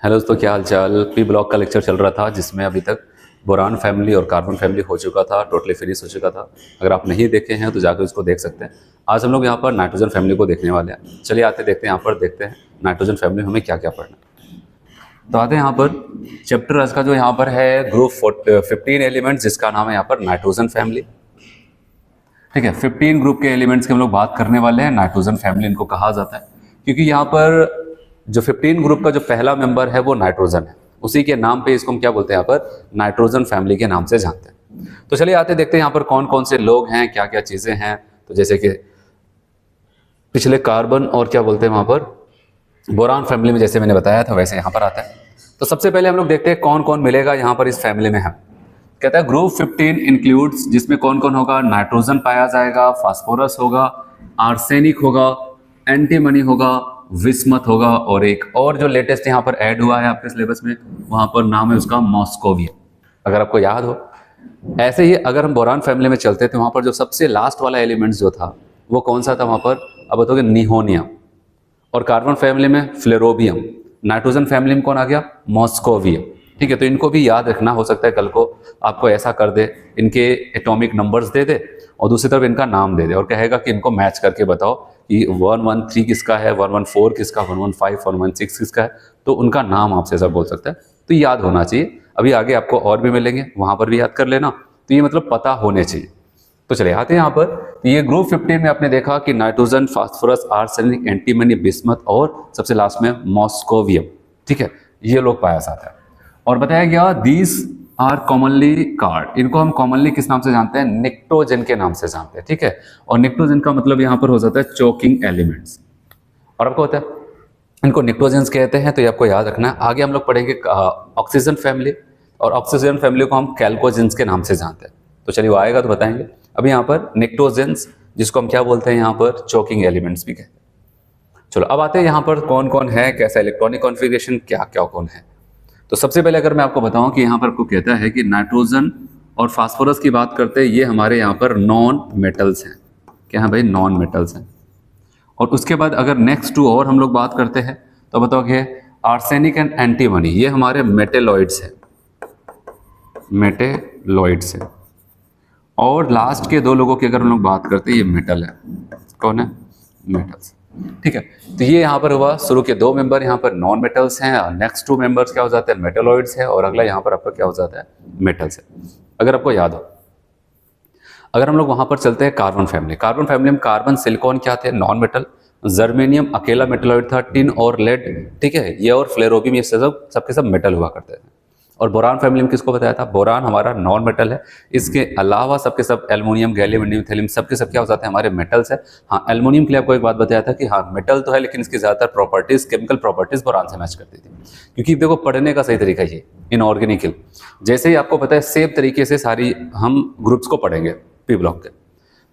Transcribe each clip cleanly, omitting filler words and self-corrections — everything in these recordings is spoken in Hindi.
हेलो दोस्तों, क्या हाल चाल। पी ब्लॉक का लेक्चर चल रहा था जिसमें अभी तक बोरान फैमिली और कार्बन फैमिली हो चुका था, टोटली फिनिश हो चुका था। अगर आप नहीं देखे हैं तो जाकर उसको देख सकते हैं। आज हम लोग यहाँ पर नाइट्रोजन फैमिली को देखने वाले हैं। चलिए आते देखते हैं, यहाँ पर देखते हैं नाइट्रोजन फैमिली में हमें क्या क्या पढ़ना है। तो आते हैं यहाँ पर चैप्टर आज का जो यहाँ पर है ग्रुप 15 एलिमेंट्स, जिसका नाम है यहाँ पर नाइट्रोजन फैमिली। ठीक है, 15 ग्रुप के एलिमेंट्स की हम लोग बात करने वाले हैं। नाइट्रोजन फैमिली इनको कहा जाता है क्योंकि यहाँ पर जो 15 ग्रुप का जो पहला मेंबर है वो नाइट्रोजन है। उसी के नाम पे इसको हम क्या बोलते हैं, यहाँ पर नाइट्रोजन फैमिली के नाम से जानते हैं। तो चलिए आते देखते हैं यहाँ पर कौन कौन से लोग हैं, क्या क्या चीजें हैं। तो जैसे कि पिछले कार्बन और क्या बोलते हैं वहां पर बोरान फैमिली में जैसे मैंने बताया था वैसे यहाँ पर आता है। तो सबसे पहले हम लोग देखते हैं कौन कौन मिलेगा यहाँ पर इस फैमिली में। हम कहता है ग्रुप 15 इंक्लूड्स, जिसमें कौन कौन होगा। नाइट्रोजन पाया जाएगा, फास्फोरस होगा, आर्सेनिक होगा, एंटीमनी होगा, विस्मत होगा, और एक और जो लेटेस्ट यहाँ पर ऐड हुआ है आपके सिलेबस में, वहां पर नाम है उसका मॉस्कोवियम, अगर आपको याद हो। ऐसे ही अगर हम बोरान फैमिली में चलते थे, वहां पर जो सबसे लास्ट वाला एलिमेंट जो था वो कौन सा था वहां पर, अब बताओगे, निहोनियम। और कार्बन फैमिली में फ्लेरोबियम। नाइट्रोजन फैमिली में कौन आ गया, मॉस्कोवियम। ठीक है, तो इनको भी याद रखना। हो सकता है कल को आपको ऐसा कर दे, इनके एटॉमिक नंबर्स दे दे और दूसरी तरफ इनका नाम दे दे और कहेगा कि इनको मैच करके बताओ कि 113 किसका है, 114 किसका, 115, 116 किसका है। तो उनका नाम आपसे ऐसा बोल सकता है, तो याद होना चाहिए। अभी आगे आपको और भी मिलेंगे, वहां पर भी याद कर लेना। तो ये मतलब पता होने चाहिए। तो चलिए आते हैं यहाँ पर। तो ये ग्रुप 15 में आपने देखा कि nitrogen, phosphorus, arsenic, antimony, bismuth और सबसे लास्ट में मॉस्कोवियम। ठीक है, ये लोग पाया जाता है। और बताया गया दीज आर कॉमनली कार्ड, इनको हम कॉमनली किस नाम से जानते हैं, निक्टोजन के नाम से जानते हैं। ठीक है, और निक्टोजन का मतलब यहाँ पर हो जाता है चोकिंग एलिमेंट्स। और आपको होता है इनको निक्टोजेंस कहते हैं, तो ये आपको याद रखना है। आगे हम लोग पढ़ेंगे ऑक्सीजन फैमिली, और ऑक्सीजन फैमिली को हम कैल्कोजेंस के नाम से जानते हैं। तो चलिए वो आएगा तो बताएंगे। अभी यहाँ पर निक्टोजेंस, जिसको हम क्या बोलते हैं यहाँ पर, चोकिंग एलिमेंट्स भी कहते हैं। चलो अब आते हैं यहाँ पर कौन कौन है, कैसा इलेक्ट्रॉनिक कॉन्फ़िगरेशन, क्या क्या कौन है। तो सबसे पहले अगर मैं आपको बताऊं कि यहाँ पर आपको कहता है कि नाइट्रोजन और फास्फोरस की बात करते हैं, ये हमारे यहाँ पर नॉन मेटल्स हैं। क्या है भाई, नॉन मेटल्स हैं। और उसके बाद अगर नेक्स्ट टू और हम लोग बात करते हैं तो बताओ कि आर्सेनिक एंड एंटीमनी, ये हमारे मेटेलॉइड्स हैं, मेटेलॉइड्स हैं। और लास्ट के दो लोगों की अगर हम लोग बात करते हैं, ये मेटल है। कौन है, मेटल्स। ठीक है, तो ये यहाँ पर हुआ शुरू के दो मेंबर यहाँ पर नॉन मेटल्स हैं, और नेक्स्ट टू मेंबर्स क्या हो जाते हैं, मेटेलॉइड्स है, और अगला यहाँ पर आपका क्या हो जाता है, मेटल्स है। अगर आपको याद हो, अगर हम लोग वहां पर चलते हैं कार्बन फैमिली, कार्बन फैमिली में कार्बन, सिलिकॉन क्या थे, नॉन मेटल। जर्मेनियम अकेला मेटेलॉइड था, टिन और लेड। ठीक है, ये और फ्लेरोबियम, ये सबके सब मेटल हुआ करते थे। और बोरान फैमिली में किसको बताया था, बोरान हमारा नॉन मेटल है। इसके अलावा सबके सब एल्युमिनियम, गैलियम, इंडियम, थैलियम, सबके सब क्या हो जाते हैं, हमारे मेटल्स है। हाँ, एल्युमिनियम के लिए आपको एक बात बताया था कि हाँ मेटल तो है, लेकिन इसकी ज्यादातर प्रॉपर्टीज, केमिकल प्रॉपर्टीज बोरान से मैच करती थी। क्योंकि देखो पढ़ने का सही तरीका ये इनऑर्गेनिकल, जैसे ही आपको पता है सेम तरीके से सारी हम ग्रुप्स को पढ़ेंगे पी ब्लॉक के,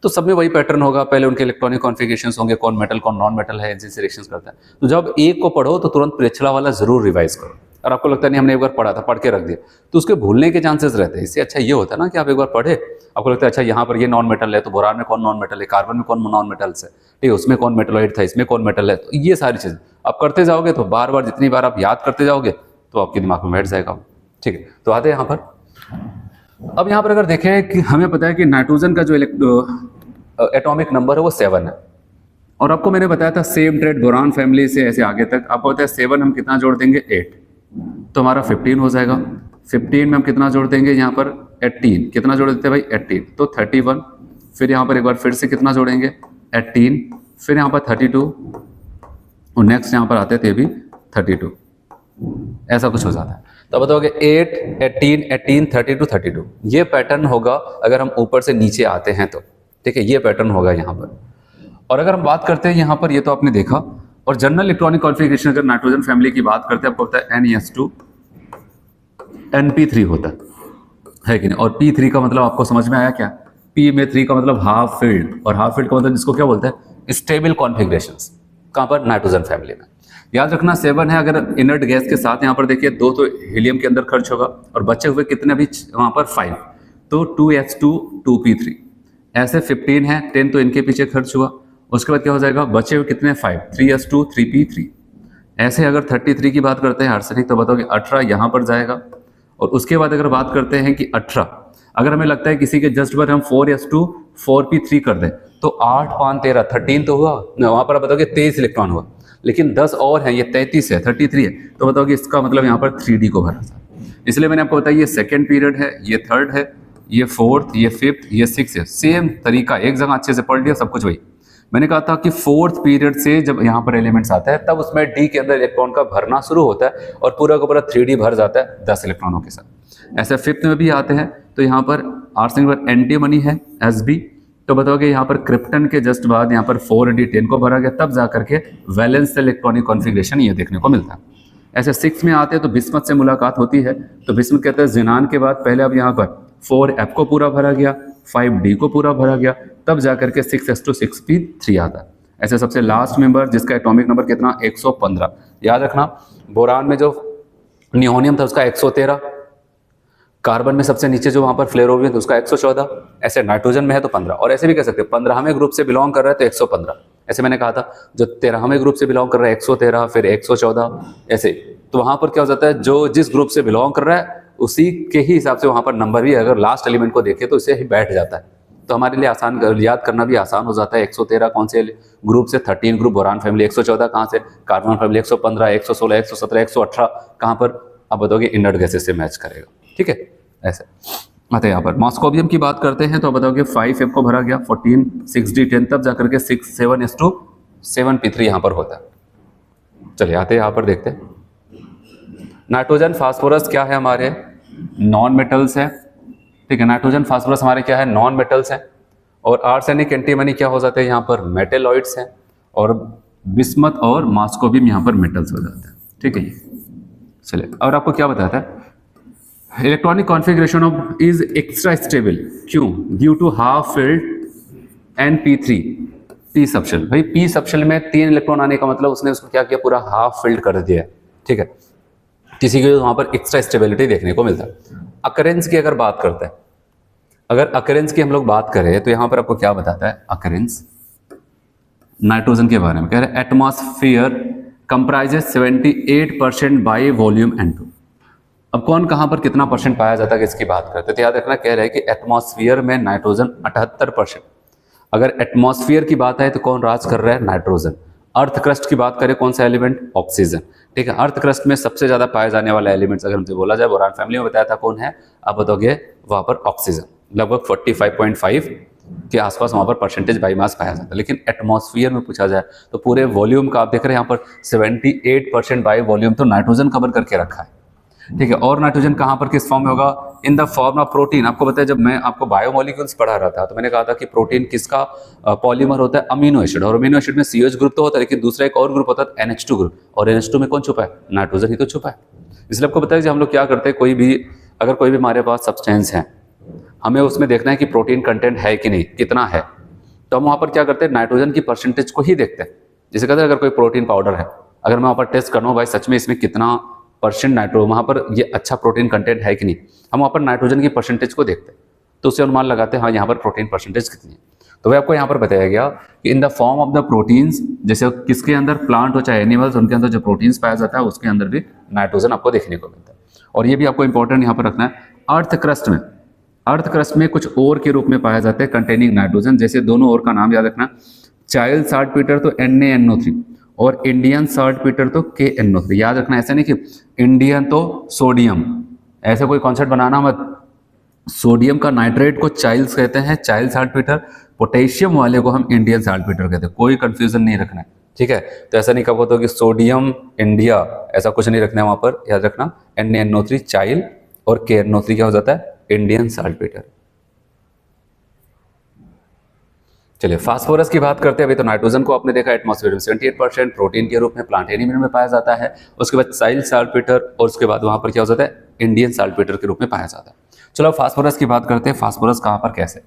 तो सब में वही पैटर्न होगा। पहले उनके इलेक्ट्रॉनिक कॉन्फ़िगरेशंस होंगे, कौन मेटल कौन नॉन मेटल है, इनसे सिलेक्शंस करता है। तो जब एक को पढ़ो तो तुरंत पिछला वाला जरूर रिवाइज करो। और आपको लगता नहीं हमने एक बार पढ़ा था, पढ़ के रख दिया, तो उसके भूलने के चांसेस रहते हैं। इससे अच्छा ये होता है ना कि आप एक बार पढ़े, आपको लगता है अच्छा यहाँ पर ये नॉन मेटल है, तो बोरान में कौन नॉन मेटल है, कार्बन में कौन नॉन मेटल्स है, ठीक है, उसमें कौन मेटलॉइड था, इसमें कौन मेटल है। तो ये सारी चीज़ आप करते जाओगे तो बार बार, जितनी बार आप याद करते जाओगे तो आपके दिमाग में बैठ जाएगा। ठीक है, तो आते हैं यहाँ पर। अब यहाँ पर अगर देखें कि हमें पता है कि नाइट्रोजन का जो एटॉमिक नंबर है वो 7 है। और आपको मैंने बताया था सेम ट्रेड बोरान फैमिली से ऐसे आगे तक, आपको पता है 7 हम कितना जोड़ देंगे, 8, तो हमारा 15 हो जाएगा। 15 में हम कितना जोड़ देंगे, यहाँ पर 18, कितना जोड़ देते हैं भाई, 18, तो 31। फिर यहाँ पर एक बार फिर से कितना जोड़ेंगे, 18, फिर यहाँ पर 32, और नेक्स्ट यहाँ पर आते थे भी 32, ऐसा कुछ हो जाता है। तो बताओगे 8, 18, 18, 32, 32, ये पैटर्न होगा अगर हम ऊपर से नीचे आते हैं तो। ठीक है, ये पैटर्न होगा यहाँ पर। और अगर हम बात करते हैं यहाँ पर, ये तो आपने देखा। और जनरल इलेक्ट्रॉनिक कॉन्फ़िगरेशन अगर नाइट्रोजन फैमिली की बात करते हैं, आपको होता है NES2 NP3 होता है कि नहीं। और P3 का मतलब आपको समझ में आया क्या, P में 3 का मतलब हाफ फील्ड, और हाफ फील्ड का मतलब जिसको क्या बोलते हैं, स्टेबल कॉन्फ़िगरेशंस। कहाँ पर, नाइट्रोजन फैमिली में। याद रखना 7 है, अगर इनर्ट गैस के साथ यहाँ पर देखिए 2 तो हीलियम के अंदर खर्च होगा, और बचे हुए कितने भी वहाँ पर 5, तो 2s2 2p3, ऐसे 15 है, 10 तो इनके पीछे खर्च हुआ। उसके बाद क्या हो जाएगा, बचे हुए कितने, 5, 3s2 3p3, ऐसे अगर 33 की बात करते हैं आर्सेनिक तो बताओ कि 18 यहाँ पर जाएगा। और उसके बाद अगर बात करते हैं कि 18 अगर हमें लगता है किसी के जस्ट पर हम 4s2 4p3 कर दें तो 8 5 13 13 तो हुआ, वहां पर आप बताओगे 23 इलेक्ट्रॉन हुआ, लेकिन 10 और है, ये 33 है, 33 है, तो बताओ कि इसका मतलब यहाँ पर 3d को भरा था। इसलिए मैंने आपको बताया ये सेकेंड पीरियड है, ये थर्ड है, ये फोर्थ, ये फिफ्थ, ये सिक्स है। सेम तरीका, एक जगह अच्छे से पढ़ लिया, सब कुछ वही। मैंने कहा था कि फोर्थ पीरियड से जब यहाँ पर एलिमेंट्स आता है तब उसमें डी के अंदर इलेक्ट्रॉन का भरना शुरू होता है और पूरा का पूरा 3d भर जाता है 10 इलेक्ट्रॉनों के साथ। ऐसे फिफ्थ में भी आते हैं, तो यहाँ पर आर्सेनिक पर एंटीमनी है Sb, तो बताओगे यहाँ पर क्रिप्टन के जस्ट बाद यहाँ पर 4d10 को भरा गया, तब जाकर के वैलेंस इलेक्ट्रॉनिक कॉन्फ़िगरेशन ये देखने को मिलता है। ऐसे 6 में आते हैं तो बिस्मथ से मुलाकात होती है, तो बिस्मथ कहते हैं जिनान के बाद पहले अब यहाँ पर 4f को पूरा भरा गया, 5d को पूरा भरा गया, तब जाकर के 6s2 6p3 आता है। ऐसे सबसे लास्ट मेंबर जिसका एटॉमिक नंबर कितना 115, याद रखना बोरान में जो नियोनियम था उसका 113, कार्बन में सबसे नीचे जो वहां पर फ्लोरीन था उसका 114, ऐसे नाइट्रोजन में है तो 15, और ऐसे भी कह सकते हैं 15वें ग्रुप से बिलोंग कर रहा है तो 115। ऐसे मैंने कहा था जो 13वें ग्रुप से बिलोंग कर रहा है 113, फिर 114, ऐसे। तो वहां पर क्या हो जाता है, जो जिस ग्रुप से बिलोंग कर रहा है उसी के ही हिसाब से वहां पर नंबर भी अगर लास्ट एलिमेंट को देखे तो इसे ही बैठ जाता है। तो हमारे लिए आसान याद करना भी आसान हो जाता है। 113 कौन से ग्रुप से, 13 ग्रुप बोरान फैमिली, 114 कहाँ से, कार्बन फैमिली, 115, 116, 117, 118 कहाँ पर, आप बताओगे इनर्ट गैसेस से मैच करेगा। ठीक है, ऐसे आते हैं यहाँ पर। मॉस्कोबियम की बात करते हैं तो बताओगे 5f को भरा गया, 14 6d10, तब जाकर के 6 7s2 7p3 यहाँ पर होता है। चलिए आते हैं यहाँ पर, देखते हैं नाइट्रोजन फास्फोरस क्या है, हमारे नॉन मेटल्स है। ठीक है, नाइट्रोजन फास्फोरस हमारे क्या है, नॉन मेटल्स हैं। और आर्सेनिक एंटीमनी क्या हो जाते हैं यहाँ पर, मेटेलॉइड्स हैं। और बिस्मथ और मॉस्कोबियम यहाँ पर मेटल्स हो जाते हैं। ठीक है, चलिए और आपको क्या बताता है, electronic configuration of is extra stable, क्यों, due to half filled Np3 p subshell. भाई p सबशेल में 3 इलेक्ट्रॉन आने का मतलब उसने उसको क्या किया, पूरा हाफ फिल्ड कर दिया। ठीक है, किसी के वहां पर एक्स्ट्रा स्टेबिलिटी देखने को मिलता है। अकरेंस की अगर बात करते हैं, अगर अकरेंस की हम लोग बात करें तो यहां पर आपको क्या बताता है अकरेंस नाइट्रोजन के बारे में, कह रहे हैं atmosphere comprises 78% by volume N2। अब कौन कहां पर कितना परसेंट पाया जाता है इसकी बात करते हैं, तो याद रखना, कह रहे हैं कि एटमॉस्फेयर में नाइट्रोजन 78%। अगर एटमॉस्फेयर की बात है तो कौन राज कर रहा है, नाइट्रोजन। अर्थ क्रस्ट की बात करें कौन सा एलिमेंट, ऑक्सीजन। ठीक है, अर्थ क्रस्ट में सबसे ज्यादा पाए जाने वाला एलिमेंट्स अगर हमसे बोला जाए, बोरान फैमिली में बताया था कौन है, आप बताओगे वहां पर ऑक्सीजन, लगभग 45.5 के आसपास वहां पर परसेंटेज बाई मास पाया जाता है। लेकिन एटमॉस्फेयर में पूछा जाए तो पूरे वॉल्यूम का आप देख रहे हैं यहाँ पर 78% बाई वॉल्यूम तो नाइट्रोजन कवर करके रखा है। ठीक है, और नाइट्रोजन कहाँ पर किस फॉर्म में होगा, in the form of protein. आपको बताया जब मैं आपको बायोमोलिक्यूल्स पढ़ा रहा था तो मैंने कहा था कि प्रोटीन किसका पॉलीमर होता है, अमीनो एसिड। और अमीनो एसिड में CH ग्रुप तो होता है, लेकिन दूसरा एक और ग्रुप होता है NH2 ग्रुप, और NH2 में कौन छुपा है, नाइट्रोजन ही तो छुपा है। इसलिए आपको बताया कि हम लोग क्या करते हैं, कोई भी अगर कोई भी हमारे पास सब्सटेंस है, हमें उसमें देखना है कि प्रोटीन कंटेंट है कि नहीं, कितना है, तो हम वहाँ पर क्या करते हैं, नाइट्रोजन की परसेंटेज को ही देखते हैं। जैसे कहते हैं अगर कोई प्रोटीन पाउडर है, अगर मैं वहाँ पर टेस्ट कर रहा हूँ भाई सच में इसमें कितना परसेंट नाइट्रो, वहाँ पर ये अच्छा प्रोटीन कंटेंट है कि नहीं, हम वहाँ पर नाइट्रोजन की परसेंटेज को देखते हैं, तो उससे अनुमान लगाते हैं हाँ यहाँ पर प्रोटीन परसेंटेज कितनी है। तो वह आपको यहाँ पर बताया गया कि in the form of the proteins, जैसे किसके अंदर, प्लांट हो चाहे एनिमल्स, उनके अंदर जो प्रोटीन्स पाया जाता है उसके अंदर भी नाइट्रोजन आपको देखने को मिलता है। और ये भी आपको इंपॉर्टेंट यहाँ पर रखना है, अर्थ क्रस्ट में, अर्थ क्रस्ट में कुछ ओर के रूप में पाया जाते हैं कंटेनिंग नाइट्रोजन। जैसे दोनों ओर का नाम याद रखना, चाइल्ड साल्टपीटर तो NaNO3 और इंडियन साल्टपीटर तो KNO3। याद रखना, ऐसा नहीं कि इंडियन तो सोडियम, ऐसा कोई कॉन्सेप्ट बनाना मत। सोडियम का नाइट्रेट को चाइल्ड्स कहते हैं, चाइल्ड साल्टपीटर, पोटेशियम वाले को हम इंडियन साल्टपीटर कहते हैं, कोई कंफ्यूजन नहीं रखना है। ठीक है, तो ऐसा नहीं कहा होता कि सोडियम इंडिया, ऐसा कुछ नहीं रखना है वहां पर, याद रखना NaNO3 चाइल्ड और KNO3 क्या हो जाता है, इंडियन साल्टपीटर। चलिए फास्फोरस की बात करते हैं। अभी तो नाइट्रोजन को आपने देखा एटमॉस्फेयर में 78% प्रोटीन के रूप में प्लांट एनिमल में पाया जाता है, उसके बाद चाइल्ड साल्टपीटर, और उसके बाद वहां पर क्या हो जाता है, इंडियन साल्टपीटर के रूप में पाया जाता है। चलो फास्फोरस की बात करते हैं, फास्फोरस कहां पर कैसे,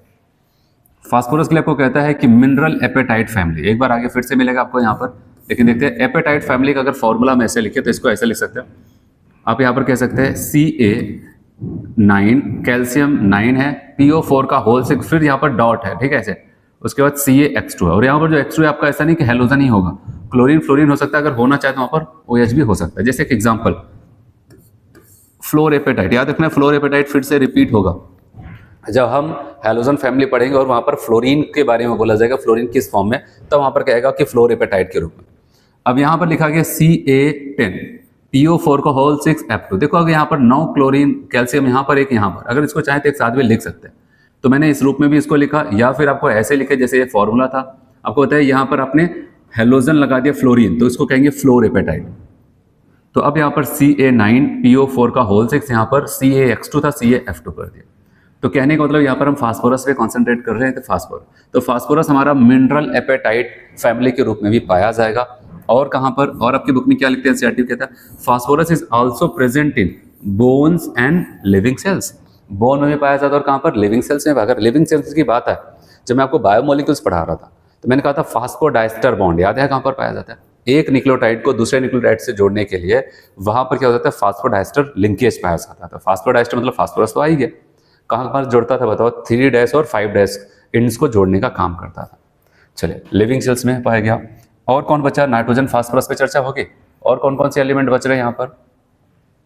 फास्फोरस के लिए आपको कहता है कि मिनरल एपेटाइट फैमिली, एक बार आगे फिर से मिलेगा आपको यहाँ पर, लेकिन देखते हैं एपेटाइट फैमिली का अगर फॉर्मूला में ऐसे लिखे तो इसको ऐसे लिख सकते हैं आप, यहाँ पर कह सकते हैं Ca9, कैल्शियम 9 है, PO4 का होल 6, फिर यहाँ पर डॉट है, ठीक है ऐसे, उसके बाद CaX2 है, और यहाँ पर जो X2 है आपका ऐसा नहीं कि हेलोजन ही होगा, क्लोरीन फ्लोरीन हो सकता है, अगर होना चाहे तो वहां पर OH भी हो सकता है। जैसे एक एग्जांपल फ्लोरेपेटाइट, याद रखना फ्लोरेपेटाइट फिर से रिपीट होगा जब हम हैलोजन फैमिली पढ़ेंगे और वहां पर फ्लोरीन के बारे में बोला जाएगा, फ्लोरीन किस फॉर्म में, तब वहां पर कहेगा कि फ्लोरेपेटाइट के रूप में। अब यहां पर लिखा गया Ca10 PO4 का होल 6F2। देखो अगर यहाँ पर 9 क्लोरीन कैल्शियम यहाँ पर एक यहाँ पर, अगर इसको चाहे तो एक साथ में लिख सकते हैं। तो मैंने इस रूप में भी इसको लिखा, या फिर आपको ऐसे लिखे जैसे ये फॉर्मूला था। आपको बताया यहाँ पर आपने हेलोजन लगा दिया फ्लोरीन, तो इसको कहेंगे फ्लोरेपेटाइट। तो अब यहाँ पर Ca9 PO4 का होल 6, यहाँ पर CaX2 था, CaF2 कर दिया। तो कहने का मतलब यहाँ पर हम फास्फोरस पे कॉन्सेंट्रेट कर रहे हैं। तो फास्फोरस हमारा मिनरल एपेटाइट फैमिली के रूप में भी पाया जाएगा। और कहाँ पर, और आपकी बुक में क्या लिखते हैं, एनसीईआरटी कहता है phosphorus is also present in bones and living cells. Bone में भी पाया जाता है और कहाँ पर, लिविंग सेल्स में। अगर लिविंग सेल्स की बात है, जब मैं आपको बायोमोलिक्यूल्स पढ़ा रहा था तो मैंने कहा था फास्फोडाइस्टर बॉन्ड, याद है कहाँ पर पाया जाता है? एक न्यूक्लियोटाइड को दूसरे न्यूक्लियोटाइड से जोड़ने के लिए वहां पर क्या होता है, फास्फोडाइस्टर लिंकेज पाया जाता था। फास्फोडाइस्टर मतलब फास्फोरस तो आ ही गया, कहाँ पर जोड़ता था बताओ, 3' और 5' इंड्स को जोड़ने का काम करता था। चलिए लिविंग सेल्स में पाया गया। और कौन बचा, नाइट्रोजन फास्फोरस पे चर्चा होगी। और कौन कौन से एलिमेंट बच रहे हैं यहाँ पर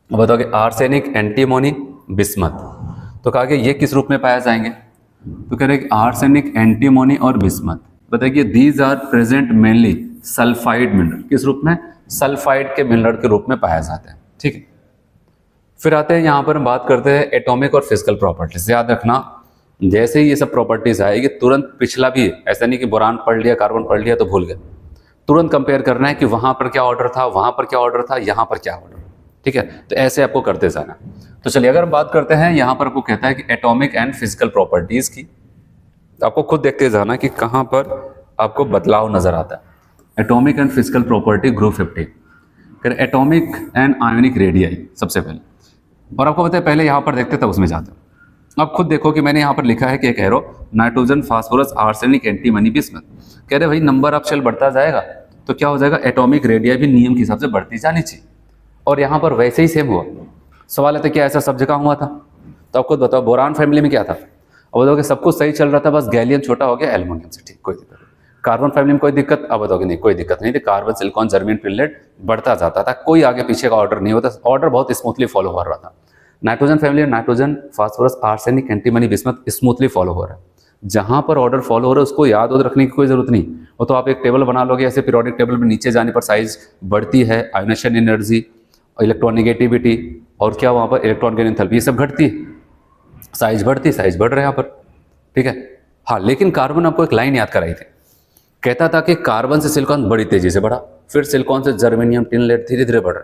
बताओगे, आर्सेनिक, एंटीमोनी, बिस्मथ। तो कहा कि ये किस रूप में पाए जाएंगे, तो कह रहे हैं आर्सेनिक, एंटीमोनी और बिस्मथ। बताइए these are present mainly sulphide mineral, किस रूप में, सल्फाइड के मिनरल के रूप में पाया जाता है। ठीक है, फिर आते हैं यहाँ पर हम बात करते हैं एटॉमिक और फिजिकल प्रॉपर्टीज। याद रखना जैसे ही ये सब प्रॉपर्टीज आएगी तुरंत पिछला भी, ऐसा नहीं कि बोरान पढ़ लिया, कार्बन पढ़ लिया तो भूल गए, तुरंत कंपेयर करना है कि वहां पर क्या ऑर्डर था, वहां पर क्या ऑर्डर था, यहाँ पर क्या ऑर्डर। ठीक है, तो ऐसे आपको करते जाना। तो चलिए अगर हम बात करते हैं, यहाँ पर आपको कहता है कि एटॉमिक एंड फिजिकल प्रॉपर्टीज की, तो आपको खुद देखते जाना कि कहाँ पर आपको बदलाव नजर आता है। Atomic and physical property group 15, atomic and ionic radii सबसे पहले। और आपको पता है पहले यहाँ पर देखते तब उसमें जाते हैं। अब खुद देखो कि मैंने यहाँ पर लिखा है कि एक arrow nitrogen, phosphorus, arsenic, antimony, bismuth. कह रहे भाई नंबर ऑफ शेल बढ़ता जाएगा तो क्या हो जाएगा, एटॉमिक रेडियाई भी नियम के हिसाब से बढ़ती जानी चाहिए। और यहाँ पर वैसे ही सेम हुआ। सवाल है तो क्या ऐसा सब जगह हुआ था? तो आप खुद बताओ बोरान फैमिली में क्या था? अब बताओगे सब कुछ सही चल रहा था, बस गैलियम छोटा हो गया एल्युमिनियम से, ठीक, कोई दिक्कत नहीं। कार्बन फैमिली में कोई दिक्कत? अब बताओगे नहीं कोई दिक्कत नहीं थी, कार्बन, सिलिकॉन, जर्मेनियम, पिलेट बढ़ता जाता था, कोई आगे पीछे का ऑर्डर नहीं होता, ऑर्डर बहुत स्मूथली फॉलो हो रहा था। Nitrogen family, nitrogen, phosphorus, arsenic, antimony, bismuth smoothly follow हो रहा है। जहां पर ऑर्डर फॉलो हो रहा है उसको याद रखने की कोई जरूरत नहीं, वो तो आप एक टेबल बना लोगे ऐसे, पीरियोडिक टेबल में नीचे जाने पर साइज बढ़ती है, आयोनेशन एनर्जी, इलेक्ट्रॉनिगेटिविटी और क्या वहां पर इलेक्ट्रॉन गेन एंथैल्पी, ये सब घटती है, साइज बढ़ती, साइज बढ़ रहा है यहाँ पर। ठीक है, हाँ लेकिन कार्बन आपको एक लाइन याद कराई थी, कहता था कि कार्बन से सिलिकॉन बड़ी तेजी से बढ़ा, फिर सिलिकॉन से जर्मेनियम, टिन लेड धीरे धीरे बढ़ रहा।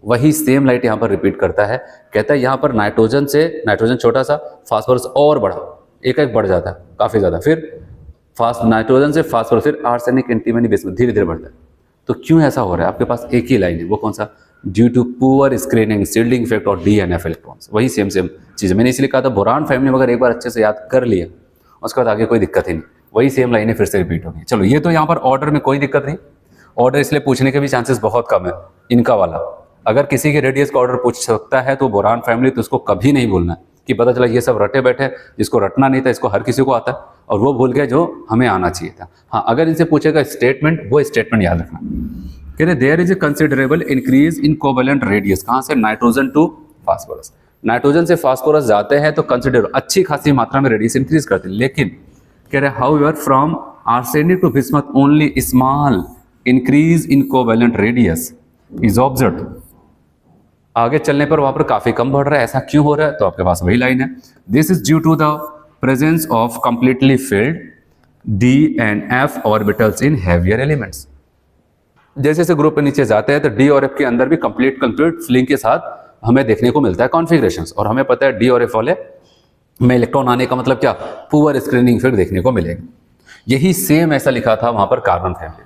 वही सेम लाइट यहाँ पर रिपीट करता है, कहता है यहाँ पर नाइट्रोजन से, नाइट्रोजन छोटा सा, फास्फोरस और बढ़ा, एक एक बढ़ जाता है काफी ज्यादा, फिर नाइट्रोजन से फास्फोरस, फिर आर्सेनिक, एंटीमनी, बिस्मथ धीरे धीरे बढ़ता है। तो क्यों ऐसा हो रहा है? आपके पास एक ही लाइन है, वो कौन सा, due to poor screening, shielding effect और DNF इलेक्ट्रॉन्स। वही सेम चीज मैंने इसलिए कहा था बोरान फैमिली अगर एक बार अच्छे से याद कर लिया उसके बाद आगे कोई दिक्कत ही नहीं, वही सेम लाइनें फिर से रिपीट होगी। चलो ये तो यहाँ पर ऑर्डर में कोई दिक्कत नहीं, ऑर्डर इसलिए पूछने के भी चांसेस बहुत कम है इनका वाला। अगर किसी के रेडियस का ऑर्डर पूछ सकता है तो बोरान फैमिली, तो उसको कभी नहीं भूलना कि पता चला ये सब रटे बैठे, जिसको रटना नहीं था इसको हर किसी को आता है और वो भूल गए जो हमें आना चाहिए था। हाँ अगर इनसे पूछेगा स्टेटमेंट, वो स्टेटमेंट याद रखना, कह रहे there is a considerable increase in covalent radius, कहाँ से, नाइट्रोजन टू फास्फोरस। नाइट्रोजन से फास्फोरस जाते हैं तो कंसिडर अच्छी खासी मात्रा में रेडियस इंक्रीज करते हैं, लेकिन कह रहे however from arsenic to bismuth only small increase in covalent radius is observed. आगे चलने पर वहां पर काफी कम बढ़ रहा है, ऐसा क्यों हो रहा है? तो आपके पास वही लाइन है, this is due to the presence of completely filled D and F orbitals in heavier elements. जैसे जैसे ग्रुप पे नीचे जाते हैं तो D और F के अंदर भी कंप्लीट फिलिंग के साथ हमें देखने को मिलता है कॉन्फ़िगरेशंस, और हमें पता है D और F वाले में इलेक्ट्रॉन आने का मतलब क्या, पुअर स्क्रीनिंग इफेक्ट देखने को मिलेगा। यही सेम ऐसा लिखा था वहां पर कार्बन फैमिली,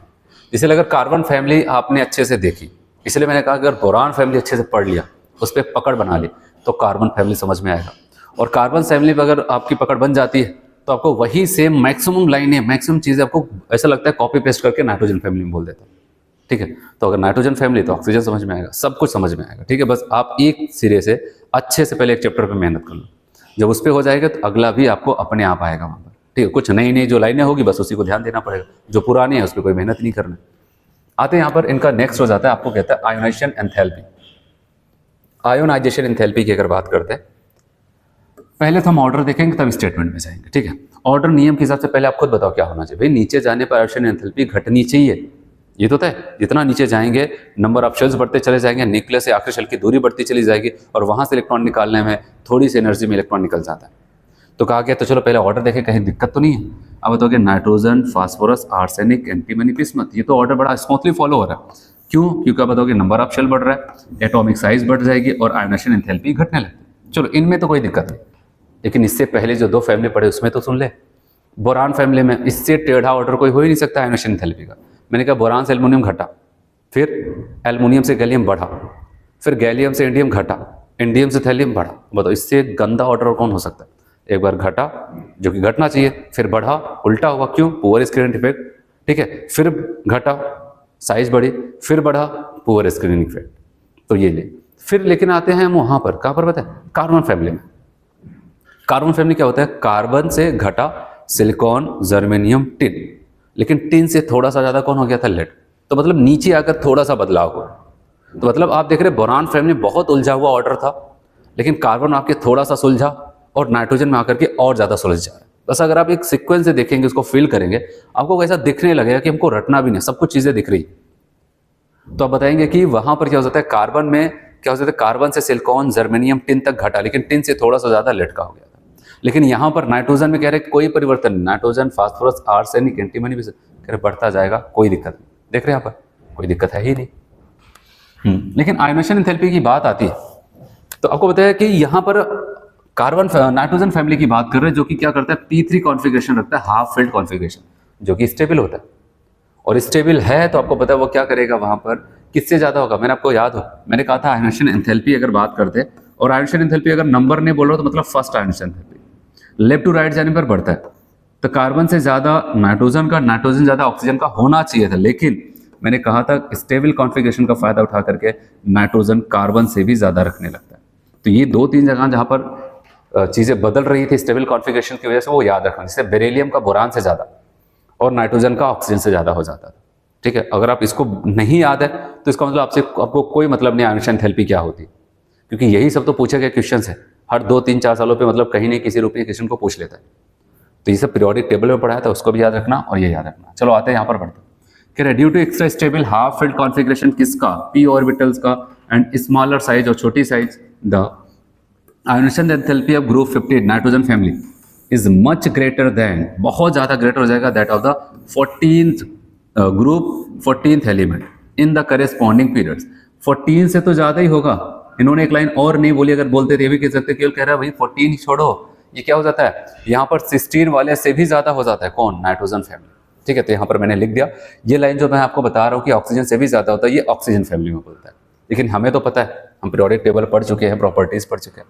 इसलिए अगर कार्बन फैमिली आपने अच्छे से देखी, इसलिए मैंने कहा अगर बोरान फैमिली अच्छे से पढ़ लिया, उस पर पकड़ बना ली तो कार्बन फैमिली समझ में आएगा। और कार्बन फैमिली पर अगर आपकी पकड़ बन जाती है तो आपको वही सेम मैक्सिमम लाइनें, मैक्सिमम चीजें आपको ऐसा लगता है कॉपी पेस्ट करके नाइट्रोजन फैमिली में बोल देता हूँ। ठीक है, तो अगर नाइट्रोजन फैमिली तो ऑक्सीजन समझ में आएगा, सब कुछ समझ में आएगा। ठीक है, बस आप एक सिरे से अच्छे से पहले एक चैप्टर पर मेहनत कर लो, जब उस पर हो जाएगा तो अगला भी आपको अपने आप आएगा वहाँ पर। ठीक है, कुछ नई नई जो लाइनें होगी बस उसी को ध्यान देना पड़ेगा, जो पुरानी है उस पर कोई मेहनत नहीं करना। आते हैं यहाँ पर इनका नेक्स्ट हो जाता है, आपको कहता है आयोनाइजेशन एंथैल्पी। आयोनाइजेशन एंथैल्पी की अगर बात करते हैं, पहले तो हम ऑर्डर देखेंगे तब स्टेटमेंट में जाएंगे, ठीक है। ऑर्डर नियम के हिसाब से पहले आप खुद बताओ क्या होना चाहिए। भाई नीचे जाने पर आयोनाइजेशन एंथैल्पी घटनी चाहिए, ये तो तय। जितना नीचे जाएंगे नंबर ऑफ शेल्स बढ़ते चले जाएंगे, न्यूक्लियस से आखिरी शेल की दूरी बढ़ती चली जाएगी और वहां से इलेक्ट्रॉन निकालने में थोड़ी सी एनर्जी में इलेक्ट्रॉन निकल जाता है। तो कहा गया तो चलो पहले ऑर्डर देखें, कहीं दिक्कत तो नहीं है। अब बताओगे nitrogen, phosphorus, arsenic, antimony, bismuth, ये तो ऑर्डर बड़ा स्मूथली फॉलो हो रहा है। क्यों? क्योंकि आप बताओगे नंबर ऑफ शेल बढ़ रहा है, एटॉमिक साइज बढ़ जाएगी और आयोनाइजेशन एंथैल्पी घटने लगती है। चलो इनमें तो कोई दिक्कत नहीं, लेकिन इससे पहले जो 2 फैमिली पढ़े उसमें तो सुन ले। बोरान फैमिली में इससे टेढ़ा ऑर्डर कोई हो ही नहीं सकता आयोनाइजेशन एंथैल्पी का। मैंने कहा बोरान से एल्युमिनियम घटा, फिर एल्युमिनियम से गैलियम बढ़ा, फिर गैलियम से इंडियम घटा, इंडियम से थैलियम बढ़ा। बताओ इससे गंदा ऑर्डर कौन हो सकता है? एक बार घटा जो कि घटना चाहिए, फिर बढ़ा उल्टा हुआ। क्यों? पुअर स्क्रीनिंग इफेक्ट, ठीक है। फिर घटा, साइज बढ़ी, फिर बढ़ा, पुअर स्क्रीनिंग इफेक्ट। तो ये ले, फिर लेकिन आते हैं हम वहां पर, कहां पर पता है? कार्बन फैमिली में। कार्बन फैमिली क्या होता है? कार्बन से घटा सिलिकॉन, जर्मेनियम, टिन, लेकिन टिन से थोड़ा सा ज्यादा कौन हो गया था? लेड। तो मतलब नीचे आकर थोड़ा सा बदलाव हुआ। तो मतलब आप देख रहे बोरान फैमिली बहुत उलझा हुआ ऑर्डर था, लेकिन कार्बन आपके थोड़ा सा सुलझा और नाइट्रोजन में आकर के और ज्यादा सुलझ जा रहा है। बस अगर आप एक सीक्वेंस से देखेंगे, उसको फील करेंगे, आपको ऐसा दिखने लगेगा कि हमको रटना भी नहीं, सब कुछ चीजें दिख रही। तो आप बताएंगे कि वहां पर क्या हो जाता है? कार्बन में क्या हो जाता है? कार्बन से सिलिकॉन, जर्मेनियम, टिन तक घटा, लेकिन टिन से थोड़ा सा ज्यादा लेड का हो गया था। लेकिन यहां पर नाइट्रोजन में कह रहे कोई परिवर्तन नहीं, नाइट्रोजन, फास्फोरस, आर्सेनिक, एंटीमनी भी कह रहे बढ़ता जाएगा, कोई दिक्कत नहीं। देख रहे हैं यहाँ पर कोई दिक्कत है ही नहीं। लेकिन आयोनाइजेशन एंथैल्पी की बात आती है तो आपको बताया कि यहाँ पर कार्बन नाइट्रोजन फैमिली की बात कर रहे हैं, जो कि क्या करता है? P3 कॉन्फ़िगरेशन रखता है, हाफ फील्ड कॉन्फ़िगरेशन, जो कि स्टेबल होता है। और स्टेबल है तो आपको पता है वो क्या करेगा वहां पर? किससे ज्यादा होगा? मैंने आपको याद हो, मैंने कहा था आयोनाइजेशन एंथैल्पी अगर बात करते, और आयोनाइजेशन एंथैल्पी अगर नंबर नहीं बोल रहा तो मतलब first ionization enthalpy left to right जाने पर बढ़ता है। तो कार्बन से ज्यादा नाइट्रोजन का, नाइट्रोजन ज्यादा ऑक्सीजन का होना चाहिए था, लेकिन मैंने कहा था स्टेबल कॉन्फ़िगरेशन का फायदा उठा करके नाइट्रोजन कार्बन से भी ज्यादा रखने लगता है। तो ये 2-3 जगह जहां पर चीजें बदल रही थी स्टेबल कॉन्फ़िगरेशन की वजह से, वो याद रखना। जैसे बेरिलियम का बोरान से ज्यादा और नाइट्रोजन का ऑक्सीजन से ज्यादा हो जाता था, ठीक है। अगर आप इसको नहीं याद है तो इसका मतलब आपको कोई मतलब नहीं आयोनाइजेशन एंथैल्पी क्या होती, क्योंकि यही सब तो पूछे गए क्वेश्चन है हर 2-3-4 सालों पे, मतलब कहीं नहीं किसी रूप में क्वेश्चन को पूछ लेता है। तो ये सब पीरियोडिक टेबल में पढ़ाया था, उसको भी याद रखना और ये याद रखना। चलो आते हैं यहाँ पर बढ़ते हैं कि due to extra stable half filled configuration किसका? p ऑर्बिटल्स का एंड स्मॉलर साइज और छोटी size, the ionization enthalpy of group 15 nitrogen family is much greater than, बहुत ज्यादा ग्रेटर हो जाएगा, that of the 14th group 14th element in the corresponding periods. 14 से तो ज्यादा ही होगा। इन्होंने एक लाइन और नहीं बोली, अगर बोलते थे भी कह सकते, केवल कह रहा है भाई 14 ही छोड़ो। ये क्या हो जाता है? यहाँ पर 16 वाले से भी ज्यादा हो जाता है। कौन? नाइट्रोजन फैमिली, ठीक है। तो यहाँ पर मैंने लिख दिया, ये लाइन जो मैं आपको बता रहा हूँ कि ऑक्सीजन से भी ज्यादा होता है, ये ऑक्सीजन फैमिली में बोलता है। लेकिन हमें तो पता है, हम पीरियोडिक टेबल पढ़ चुके हैं, प्रॉपर्टीज पढ़ चुके हैं।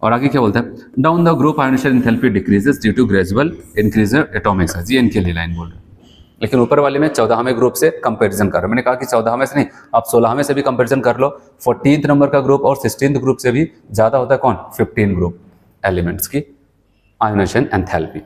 और आगे क्या बोलता है? Down the group ionization enthalpy decreases due to gradual increase atomic size. ये इनके लिए लाइन बोल रहे हैं। लेकिन ऊपर वाले में 14वें ग्रुप से कंपैरिजन कर रहे हैं। मैंने कहा कि 14वें से नहीं, आप 16वें से भी कंपैरिजन कर लो। 14th नंबर का ग्रुप और 16th ग्रुप से भी ज्यादा होता है कौन? 15 ग्रुप एलिमेंट्स की आयोनाइजेशन एंथैल्पी।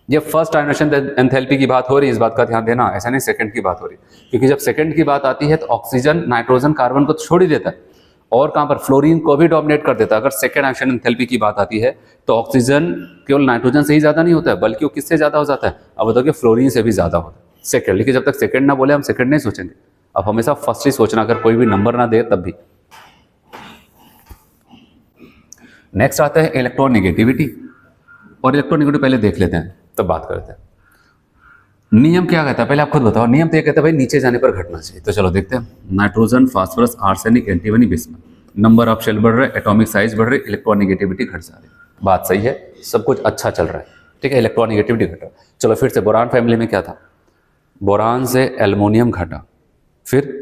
ये फर्स्ट आयोनाइजेशन एंथैल्पी की बात हो रही है, इस बात का ध्यान देना, ऐसा नहीं सेकंड की बात हो रही, क्योंकि जब सेकंड की बात आती है तो ऑक्सीजन, नाइट्रोजन, कार्बन को तो छोड़ ही देता है और कहां पर? फ्लोरीन को भी डोमिनेट कर देता है। अगर सेकंड आयोनाइजेशन एंथैल्पी की बात आती है तो ऑक्सीजन केवल नाइट्रोजन से ही ज्यादा नहीं होता है, बल्कि वो किससे ज्यादा हो जाता है? अब बताओ कि फ्लोरीन से भी ज्यादा होता है सेकंड। लेकिन जब तक सेकंड ना बोले हम सेकंड नहीं सोचेंगे। अब हमेशा फर्स्ट ही सोचना, अगर कोई भी नंबर ना दे तब भी। नेक्स्ट आता है इलेक्ट्रोनेगेटिविटी, और इलेक्ट्रोनेगेटिविटी पहले देख लेते हैं तब बात करते हैं। नियम क्या कहता है पहले आप खुद बताओ। नियम तो ये कहता है भाई नीचे जाने पर घटना चाहिए। तो चलो देखते हैं। Nitrogen, phosphorus, arsenic, antimony, bismuth, number of shell बढ़ रहे, एटॉमिक साइज बढ़ रही, इलेक्ट्रोनेगेटिविटी घट जा रही। बात सही है, सब कुछ अच्छा चल रहा है, ठीक है। इलेक्ट्रोनेगेटिविटी घटा। चलो फिर से बोरान फैमिली में क्या था? बोरान से एल्युमिनियम घटा, फिर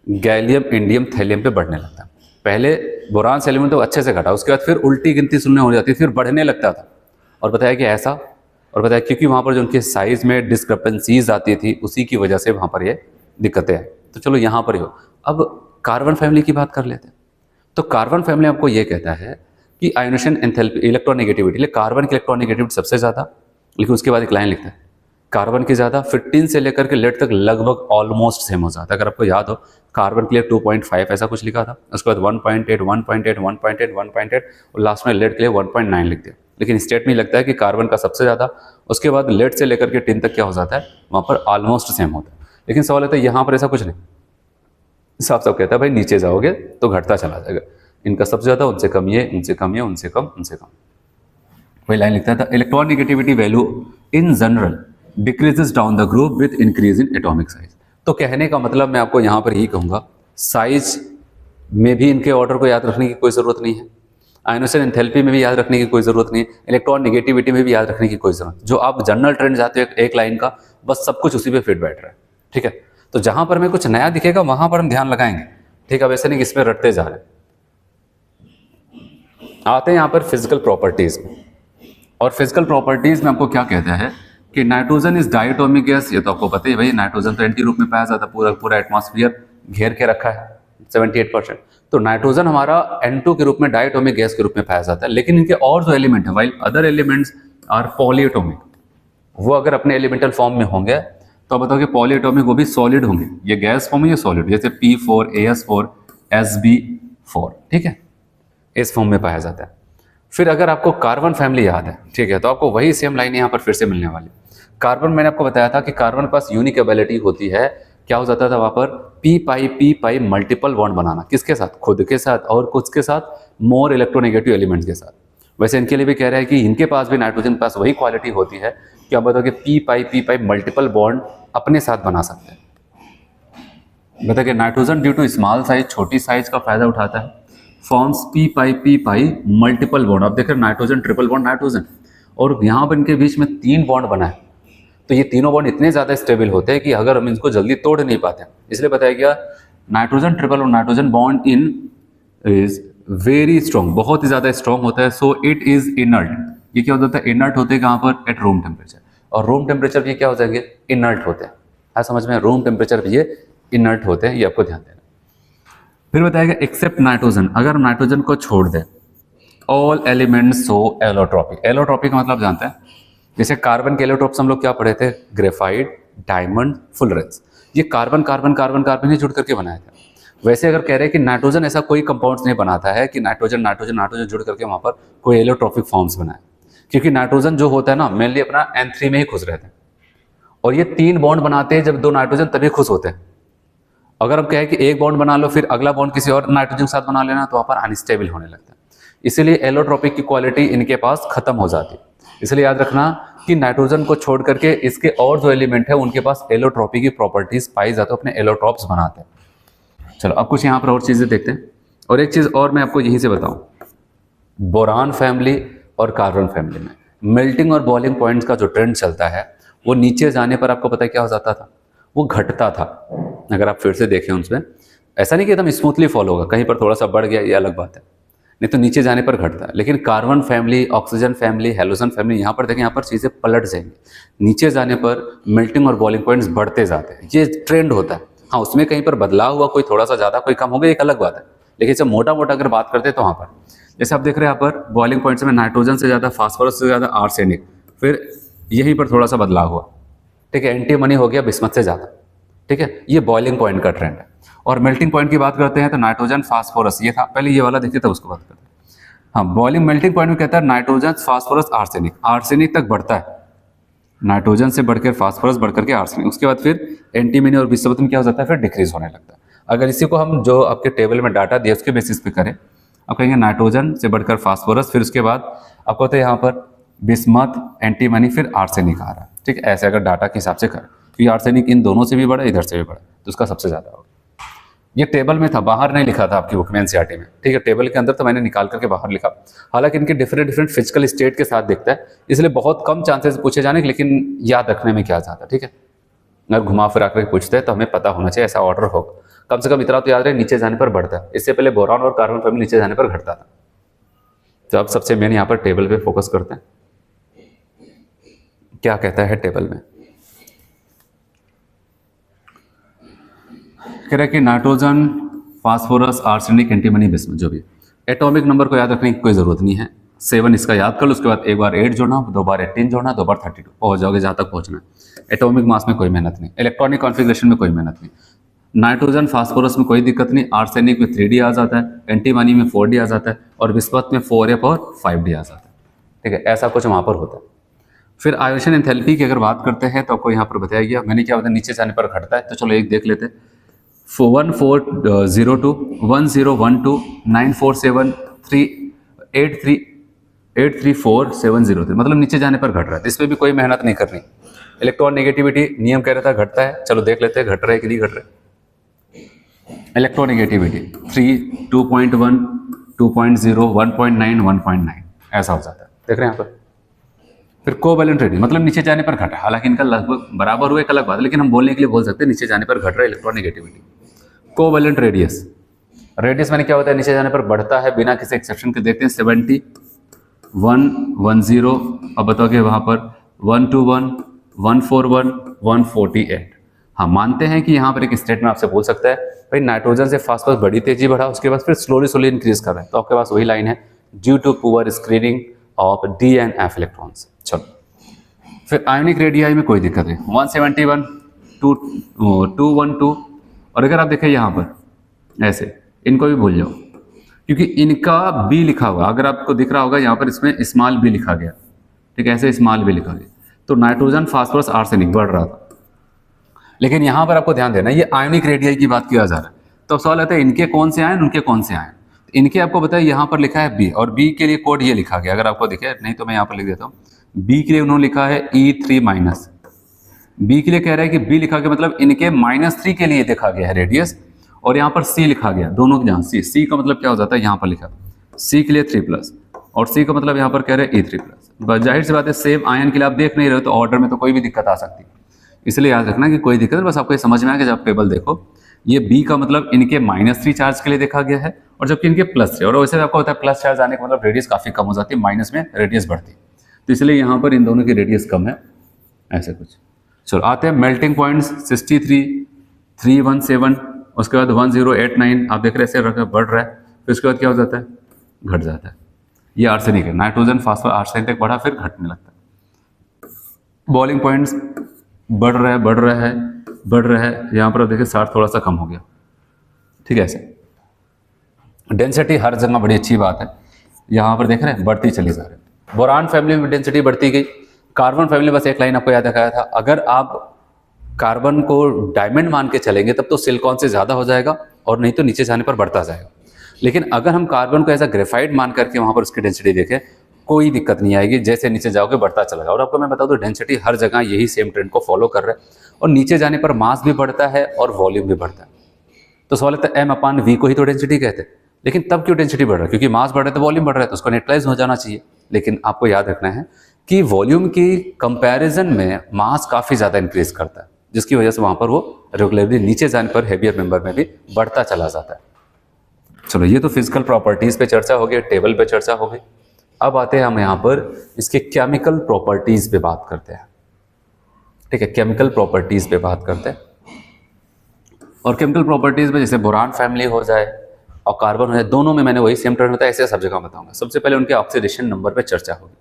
गैलियम, इंडियम, थैलियम पे बढ़ने लगता। पहले बोरान से एल्युमिनियम तो अच्छे से घटा, उसके बाद फिर उल्टी गिनती सुनने हो जाती, फिर बढ़ने लगता था। और बताया कि ऐसा, और बताया क्योंकि वहां पर जो उनके साइज में डिस्क्रपेंसीज आती थी, उसी की वजह से वहां पर ये दिक्कतें हैं। तो चलो यहां पर ही हो। अब कार्बन फैमिली की बात कर लेते हैं। तो कार्बन फैमिली आपको ये कहता है कि आयोनाइजेशन एंथैल्पी, इलेक्ट्रोनेगेटिविटी, कार्बन की इलेक्ट्रोनेगेटिविटी सबसे ज्यादा, लेकिन उसके बाद एक लाइन लिखता है कार्बन की ज़्यादा, फिर टिन से लेकर के लेड तक लगभग ऑलमोस्ट सेम हो जाता है। अगर आपको याद हो कार्बन के लिए 2.5 ऐसा कुछ लिखा था, उसके बाद 1.8, 1.8, 1.8, 1.8 और लास्ट में लेड के लिए 1.9 लिख दिया। लेकिन स्टेट में लगता है कि कार्बन का सबसे ज़्यादा, उसके बाद लेड से लेकर के टिन तक क्या हो जाता है, वहाँ पर ऑलमोस्ट सेम होता है। लेकिन सवाल आता है यहाँ पर ऐसा कुछ नहीं, साफ साफ कहता है भाई नीचे जाओगे तो घटता चला जाएगा, इनका सबसे ज़्यादा, उनसे कम ये, उनसे कम ये, उनसे कम, उनसे कम। वही लाइन लिखता था, electron negativity value in general decreases down the group with increase in atomic size. तो कहने का मतलब मैं आपको यहाँ पर यही कहूँगा, साइज में भी इनके ऑर्डर को याद रखने की कोई ज़रूरत नहीं है, आयनोसन एंथैल्पी में भी याद रखने की कोई ज़रूरत नहीं है, इलेक्ट्रॉन नेगेटिविटी में भी याद रखने की कोई ज़रूरत। जो आप जनरल ट्रेंड जाते हो एक लाइन का, बस सब कुछ उसी पे फिट बैठ रहा है, ठीक है। तो जहाँ पर हमें कुछ नया दिखेगा वहाँ पर हम ध्यान लगाएंगे, ठीक है, वैसे नहीं कि इसमें रटते जा रहे हैं। आते हैं यहाँ पर फिजिकल प्रॉपर्टीज़ में, और फिजिकल प्रॉपर्टीज़ में आपको क्या कहता है कि नाइट्रोजन इज डायटोमिक गैस। ये तो आपको पता ही भाई, नाइट्रोजन तो एंटी रूप में पाया जाता है, पूरा पूरा एटमॉस्फेयर घेर के रखा है 78%। तो नाइट्रोजन हमारा N2 के रूप में डायटोमिक गैस के रूप में पाया जाता है। लेकिन इनके और जो एलिमेंट है, while other elements are polyatomic, वो अगर अपने एलिमेंटल फॉर्म में होंगे तो आप बताओ कि पॉलीएटॉमिक वो भी सॉलिड होंगे, ये गैस फॉर्म है, ये सॉलिड, जैसे P4, AS4, SB4, ठीक है, इस फॉर्म में पाया जाता है। फिर अगर आपको कार्बन फैमिली याद है, ठीक है, तो आपको वही सेम लाइन यहाँ पर फिर से मिलने वाली। कार्बन मैंने आपको बताया था कि कार्बन के पास यूनिक एबिलिटी होती है, क्या हो जाता था वहाँ पर, पी पाई मल्टीपल बॉन्ड बनाना, किसके साथ, खुद के साथ और कुछ के साथ, मोर इलेक्ट्रोनेगेटिव एलिमेंट्स के साथ। वैसे इनके लिए भी कह रहा है कि इनके पास भी नाइट्रोजन के पास वही क्वालिटी होती है कि आप बताओ कि पी पाई मल्टीपल बॉन्ड अपने साथ बना सकते हैं। बताइए nitrogen due to small size, छोटी साइज का फायदा उठाता है, forms p pi multiple bond. आप देख रहे नाइट्रोजन ट्रिपल बॉन्ड नाइट्रोजन, और यहाँ पर इनके बीच में 3 बॉन्ड बना है। तो ये तीनों बॉन्ड इतने ज़्यादा स्टेबल होते हैं कि अगर हम इनको जल्दी तोड़ नहीं पाते, इसलिए बताया गया नाइट्रोजन ट्रिपल और nitrogen bond in is very strong, बहुत ही ज़्यादा स्ट्रॉन्ग होता है। सो इट इज इनर्ट, ये क्या होता है, इनर्ट होते हैं कहाँ पर, एट रूम टेम्परेचर, और रूम टेम्परेचर पे क्या हो जाएंगे, इनर्ट होते हैं। हाँ समझ में, रूम टेम्परेचर पे ये इनर्ट होते हैं, ये आपको ध्यान देना। फिर बताएगा एक्सेप्ट नाइट्रोजन, अगर हम नाइट्रोजन को छोड़ दें, all elements show allotropic. Allotropic का मतलब जानते हैं, जैसे कार्बन के एलोट्रोप्स हम लोग क्या पढ़े थे, ग्रेफाइट, डायमंड, फुलरेंस, ये कार्बन कार्बन कार्बन कार्बन ही जुड़ करके बनाए थे। वैसे अगर कह रहे हैं कि नाइट्रोजन ऐसा कोई कंपाउंड्स नहीं बनाता है कि नाइट्रोजन नाइट्रोजन नाइट्रोजन जुड़ करके वहाँ पर कोई एलोट्रॉपिक फॉर्म्स बनाए, क्योंकि नाइट्रोजन जो होता है ना मेनली अपना N3 में ही खुश रहते हैं, और ये 3 बॉन्ड बनाते हैं जब 2 नाइट्रोजन तभी खुश होते हैं। अगर हम कहें कि एक बॉन्ड बना लो फिर अगला बॉन्ड किसी और नाइट्रोजन के साथ बना लेना, तो वहाँ पर अनस्टेबल होने लगता है। इसीलिए एलोट्रोपिक की क्वालिटी इनके पास खत्म हो जाती है। इसलिए याद रखना कि नाइट्रोजन को छोड़ करके इसके और जो एलिमेंट है उनके पास एलोट्रोपिक की प्रॉपर्टीज पाई जाती है, अपने एलोट्रॉप्स बनाते हैं। चलो अब कुछ यहाँ पर और चीज़ें देखते हैं। और एक चीज़ और मैं आपको यहीं से बताऊँ, बोरान फैमिली और कार्बन फैमिली में मेल्टिंग और बॉइलिंग पॉइंट्स का जो ट्रेंड चलता है वो नीचे जाने पर आपको पता है क्या हो जाता था, वो घटता था। अगर आप फिर से देखें उसमें ऐसा नहीं कि एकदम स्मूथली फॉलो होगा, कहीं पर थोड़ा सा बढ़ गया ये अलग बात है, नहीं तो नीचे जाने पर घटता है। लेकिन carbon family, oxygen family, halogen family, यहाँ पर देखें यहाँ पर चीज़ें पलट जाएंगी, नीचे जाने पर मेल्टिंग और बॉइलिंग पॉइंट्स बढ़ते जाते हैं, ये ट्रेंड होता है। हाँ उसमें कहीं पर बदलाव हुआ, कोई थोड़ा सा ज़्यादा कोई कम हो गया, एक अलग बात है। लेकिन जब मोटा मोटा अगर बात करते हैं तो वहाँ पर जैसे आप देख रहे हैं यहाँ पर बॉइलिंग पॉइंट्स में नाइट्रोजन से ज़्यादा, फास्फोरस से ज़्यादा आर्सेनिक, फिर यहीं पर थोड़ा सा बदलाव हुआ, ठीक है, एंटीमनी हो गया बिस्मथ से ज़्यादा, ठीक है, ये बॉइलिंग पॉइंट का ट्रेंड है। और मेल्टिंग पॉइंट की बात करते हैं तो नाइट्रोजन फास्फोरस, ये था पहले, ये वाला देखिए तब उसको बात करते हैं। हाँ बॉइलिंग मेल्टिंग पॉइंट में कहता है नाइट्रोजन फास्फोरस आर्सेनिक, आर्सेनिक तक बढ़ता है, नाइट्रोजन से बढ़कर फास्फोरस बढ़कर के आर्सेनिक, उसके बाद फिर एंटीमनी और बिस्मथ में क्या हो जाता है, फिर डिक्रीज होने लगता है। अगर इसी को हम जो आपके टेबल में डाटा दिया उसके बेसिस पे करें, आप कहेंगे नाइट्रोजन से बढ़कर फास्फोरस, फिर उसके बाद आपको होता है यहाँ पर बिस्मथ, एंटीमनी, फिर आर्सेनिक आ रहा है, ठीक है। ऐसे अगर डाटा के हिसाब से करें तो आर्सेनिक इन दोनों से भी बड़ा, इधर से भी बड़ा, तो उसका सबसे ज़्यादा होगा। ये टेबल में था, बाहर नहीं लिखा था आपकी बुक में एनसीईआरटी में, ठीक है, टेबल के अंदर तो मैंने निकाल करके बाहर लिखा। हालांकि इनके डिफरेंट डिफरेंट फिजिकल स्टेट के साथ दिखता है, इसलिए बहुत कम चांसेस पूछे जाने के, लेकिन याद रखने में क्या जाता है, ठीक है। अगर घुमा फिरा कर पूछते हैं तो हमें पता होना चाहिए ऐसा ऑर्डर होगा, कम से कम इतना तो याद रहे, नीचे जाने पर बढ़ता है। इससे पहले बोरान और कार्बन फैमिली नीचे जाने पर घटता था। तो अब सबसे मेन यहाँ पर टेबल पे फोकस करते हैं, क्या कहता है टेबल में। कह रहा है कि nitrogen, phosphorus, arsenic, antimony, bismuth, जो भी एटॉमिक नंबर को याद रखने की कोई ज़रूरत नहीं है, 7 इसका याद कर लो, उसके बाद एक बार 8 जोड़ना, 2 बार 18 जोड़ना, 2 बार 32, पहुंच जाओगे जहां तक पहुंचना है। एटॉमिक मास में कोई मेहनत नहीं, इलेक्ट्रॉनिक कॉन्फ़िगरेशन में कोई मेहनत नहीं, नाइट्रोजन फास्फोरस में कोई दिक्कत नहीं, आर्सेनिक में 3D आ जाता है, एंटीमनी में 4D आ जाता है, और बिस्मथ में 4F और 5D आ जाता है। ठीक है, ऐसा कुछ वहाँ पर होता है। फिर आयोशन एंथैल्पी की अगर बात करते हैं तो आपको यहाँ पर बताया गया, मैंने क्या बताया, नीचे जाने पर घटता है। तो चलो एक देख लेते हैं, 1402 1012 947 383 834 मतलब नीचे जाने पर घट रहा है, इसमें भी कोई मेहनत नहीं करनी। इलेक्ट्रॉन नेगेटिविटी नियम कह रहा था घटता है, चलो देख लेते हैं घट रहा है कि नहीं घट रहा है। इलेक्ट्रॉन नेगेटिविटी 3, 2.1, 2.0, 1.9, 1.9 ऐसा हो जाता है, देख रहे हैं यहाँ पर। फिर कोवैलेंट रेडियस मतलब नीचे जाने पर घटा, हालांकि इनका लगभग बराबर हुआ एक अलग बात है, लेकिन हम बोलने के लिए बोल सकते हैं नीचे जाने पर घट रहा है electron negativity. Covalent radius, radius मैंने क्या होता है, नीचे जाने पर बढ़ता है बिना किसी एक्सेप्शन के। देखते हैं 70, 110, अब बताओगे वहाँ पर 121, 141, 148। हाँ, मानते हैं कि यहाँ पर एक स्टेटमेंट आपसे बोल सकता है भाई नाइट्रोजन से फास्फोरस बड़ी तेजी बढ़ा, उसके बाद फिर स्लोली इंक्रीज कर रहा है, तो आपके पास वही लाइन है, due to poor screening of D and F electrons. चलो फिर आयोनिक रेडियाई में कोई दिक्कत नहीं, 171, 212, और अगर आप देखें यहाँ पर ऐसे, इनको भी भूल जाओ क्योंकि इनका B लिखा हुआ, अगर आपको दिख रहा होगा यहाँ पर इसमें स्मॉल b लिखा गया, ठीक है, ऐसे स्मॉल b लिखा गया, तो नाइट्रोजन फास्फोरस आर्सेनिक बढ़ रहा था। लेकिन यहाँ पर आपको ध्यान देना, ये आयोनिक रेडियाई की बात किया जा रहा है, तो सवाल आता है इनके कौन से आयन, उनके कौन से आयन। इनके आपको बताया यहाँ पर लिखा है B, और B के लिए कोड ये लिखा गया, अगर आपको दिखे, नहीं तो मैं यहाँ पर लिख देता हूँ। B के लिए उन्होंने लिखा है E3-, B के लिए कह रहा है कि B लिखा गया मतलब इनके -3 के लिए देखा गया है रेडियस, और यहाँ पर C लिखा गया, दोनों के जहाँ C का मतलब क्या हो जाता है, यहाँ पर लिखा C के लिए 3+, और C का मतलब यहाँ पर कह रहे हैं E3+। जाहिर सी बात है सेम आयन के लिए आप देख नहीं रहे हो तो ऑर्डर में तो कोई भी दिक्कत आ सकती है, इसलिए याद रखना कि कोई दिक्कत नहीं, बस आपको ये समझ में आया कि जब टेबल देखो ये B का मतलब इनके -3 चार्ज के लिए देखा गया है, और जबकि इनके +3, और वैसे आपको होता है प्लस चार्ज आने का मतलब रेडियस काफ़ी कम हो जाती है, माइनस में रेडियस बढ़ती है, तो इसलिए यहाँ पर इन दोनों की रेडियस कम है, ऐसे कुछ। चलो आते हैं मेल्टिंग पॉइंट्स, 63, 317, उसके बाद 1089, आप देख रहे हैं ऐसे बढ़ रहा है, फिर उसके बाद क्या हो जाता है, घट जाता है। ये आर्सेनिक है, नाइट्रोजन फास्फोरस आर्सेनिक तक बढ़ा फिर घटने लगता है। बॉइलिंग पॉइंट्स बढ़ रहा है, यहाँ पर देखिए 60 थोड़ा सा कम हो गया, ठीक है ऐसे। डेंसिटी हर जगह बड़ी अच्छी बात है, यहाँ पर देख रहे हैं बढ़ती चली जा रही है। बोरान फैमिली में डेंसिटी बढ़ती गई, कार्बन फैमिली बस एक लाइन आपको याद रखाया था, अगर आप कार्बन को डायमंड मान के चलेंगे तब तो सिलिकॉन से ज़्यादा हो जाएगा, और नहीं तो नीचे जाने पर बढ़ता जाएगा। लेकिन अगर हम कार्बन को ऐसा ग्रेफाइट मान करके वहाँ पर उसकी डेंसिटी देखें, कोई दिक्कत नहीं आएगी, जैसे नीचे जाओगे बढ़ता चलेगा। और आपको मैं बता दूं डेंसिटी हर जगह यही सेम ट्रेंड को फॉलो कर रहा है, और नीचे जाने पर मास भी बढ़ता है और वॉल्यूम भी बढ़ता है। तो सवाल है M/V को ही तो डेंसिटी कहते हैं, लेकिन तब क्यों डेंसिटी बढ़ रहा है, क्योंकि मास बढ़ रहा है तो वॉल्यूम बढ़ रहा है, तो उसको न्यूट्रलाइज हो जाना चाहिए। लेकिन आपको याद रखना है कि वॉल्यूम की कंपैरिजन में मास काफ़ी ज़्यादा इंक्रीज करता है, जिसकी वजह से वहाँ पर वो रेगुलरली नीचे जाने पर हेवियर मेंबर में भी बढ़ता चला जाता है। चलो ये तो फिजिकल प्रॉपर्टीज़ पे चर्चा हो गई, टेबल पे चर्चा हो गई। अब आते हैं हम यहाँ पर इसके केमिकल प्रॉपर्टीज़ पे बात करते हैं, ठीक है, केमिकल प्रॉपर्टीज़ पे बात करते हैं। और केमिकल प्रॉपर्टीज़ में जैसे बोरान फैमिली हो जाए और कार्बन हो जाए, दोनों में मैंने वही सेम ट्रेंड होता है, ऐसे सब जगह बताऊंगा। सबसे पहले उनके ऑक्सीडेशन नंबर पे चर्चा होगी।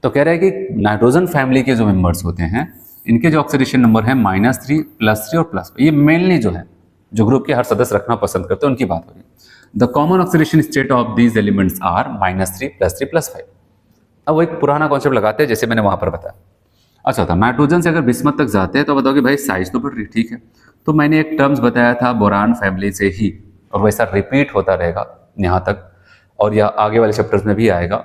तो कह रहा है कि नाइट्रोजन फैमिली के जो मेंबर्स होते हैं इनके जो ऑक्सीडेशन नंबर है -3, +3 और +5, ये मेनली जो है जो ग्रुप के हर सदस्य रखना पसंद करते हैं उनकी बात होगी। The common oxidation state of these elements are -3, +3, +5। अब वो एक पुराना कॉन्सेप्ट लगाते हैं जैसे मैंने वहाँ पर बताया। अच्छा था, नाइट्रोजन से अगर बिस्मथ तक जाते हैं तो बताओगे भाई साइज तो बढ़ रही, ठीक है। तो मैंने एक टर्म्स बताया था बोरान फैमिली से ही, और वैसा रिपीट होता रहेगा यहाँ तक, और यह आगे वाले चैप्टर्स में भी आएगा।